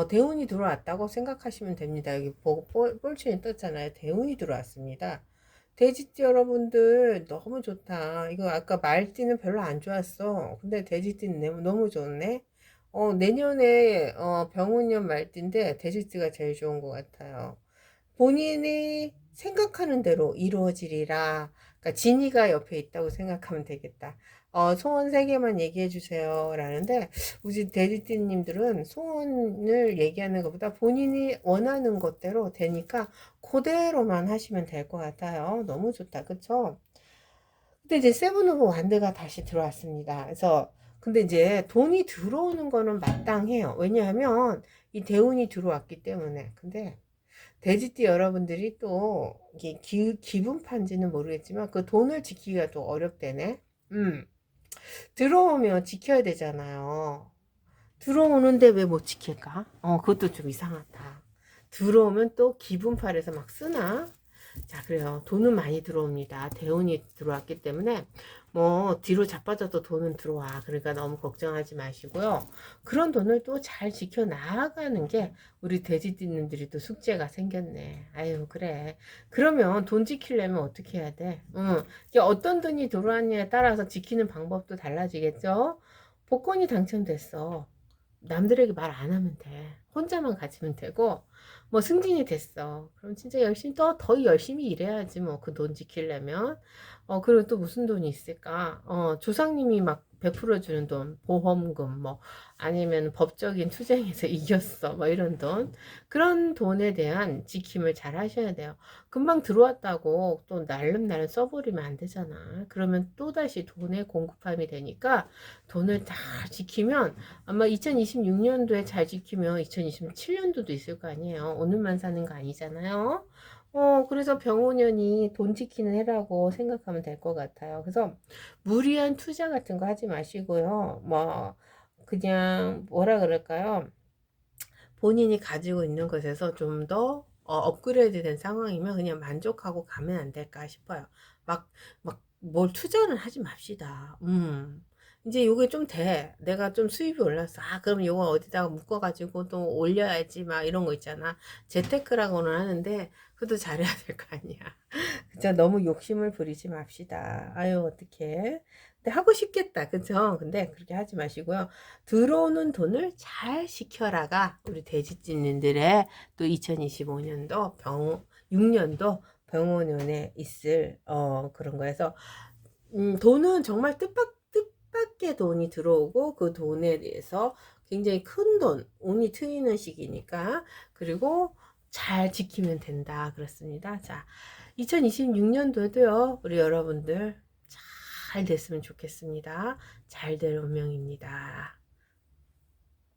A: 대운이 들어왔다고 생각하시면 됩니다. 여기 볼펜이 떴잖아요. 대운이 들어왔습니다. 돼지띠 여러분들 너무 좋다. 이거 아까 말띠는 별로 안 좋았어. 근데 돼지띠는 너무 좋네. 내년에 병원년 말띠인데 돼지띠가 제일 좋은 것 같아요. 본인이 생각하는 대로 이루어지리라. 그러니까 진이가 옆에 있다고 생각하면 되겠다. 소원 3개만 얘기해 주세요. 라는데, 우리 대리띠님들은 소원을 얘기하는 것보다 본인이 원하는 것대로 되니까 그대로만 하시면 될 것 같아요. 너무 좋다. 그쵸? 근데 이제 세븐 오브 완드가 다시 들어왔습니다. 그래서, 근데 이제 돈이 들어오는 거는 마땅해요. 왜냐하면 이 대운이 들어왔기 때문에. 근데 돼지띠 여러분들이 또 이게 기분판지는 모르겠지만 그 돈을 지키기가 또 어렵대네. 들어오면 지켜야 되잖아요. 들어오는데 왜 못 지킬까? 그것도 좀 이상하다. 들어오면 또 기분팔에서 막 쓰나? 자, 그래요. 돈은 많이 들어옵니다. 대운이 들어왔기 때문에 뭐 뒤로 자빠져도 돈은 들어와. 그러니까 너무 걱정하지 마시고요. 그런 돈을 또 잘 지켜 나가는 게 우리 돼지띠님들이 또 숙제가 생겼네. 아유, 그래. 그러면 돈 지키려면 어떻게 해야 돼? 이게 어떤 돈이 들어왔냐에 따라서 지키는 방법도 달라지겠죠? 복권이 당첨됐어. 남들에게 말 안 하면 돼. 혼자만 가지면 되고, 뭐 승진이 됐어. 그럼 진짜 열심히 더 열심히 일해야지 뭐 그 돈 지키려면. 그리고 또 무슨 돈이 있을까? 조상님이 막 베풀어 주는 돈, 보험금, 뭐, 아니면 법적인 투쟁에서 이겼어, 뭐 이런 돈. 그런 돈에 대한 지킴을 잘 하셔야 돼요. 금방 들어왔다고 또 날름날름 써버리면 안 되잖아. 그러면 또다시 돈의 공급함이 되니까 돈을 다 지키면 아마 2026년도에 잘 지키면 2027년도도 있을 거 아니에요. 오늘만 사는 거 아니잖아요. 그래서 병원연이 돈 지키는 해라고 생각하면 될 것 같아요. 그래서 무리한 투자 같은 거 하지 마시고요. 뭐, 그냥 뭐라 그럴까요? 본인이 가지고 있는 것에서 좀 더 업그레이드 된 상황이면 그냥 만족하고 가면 안 될까 싶어요. 뭘 투자는 하지 맙시다. 이제 요게 좀 돼. 내가 좀 수입이 올랐어. 아, 그럼 요거 어디다가 묶어가지고 또 올려야지. 막 이런 거 있잖아. 재테크라고는 하는데, 그것도 잘해야 될 거 아니야. 진짜 너무 욕심을 부리지 맙시다. 아유, 어떡해. 근데 하고 싶겠다. 그죠? 근데 그렇게 하지 마시고요. 들어오는 돈을 잘 시켜라가 우리 돼지찌님들의 또 2025년도 6년도 병원연에 있을, 그런 거에서, 돈은 정말 뜻밖의 돈이 들어오고 그 돈에 대해서 굉장히 큰 돈, 운이 트이는 시기니까. 그리고 잘 지키면 된다. 그렇습니다. 자, 2026년도에도요, 우리 여러분들 잘 됐으면 좋겠습니다. 잘 될 운명입니다.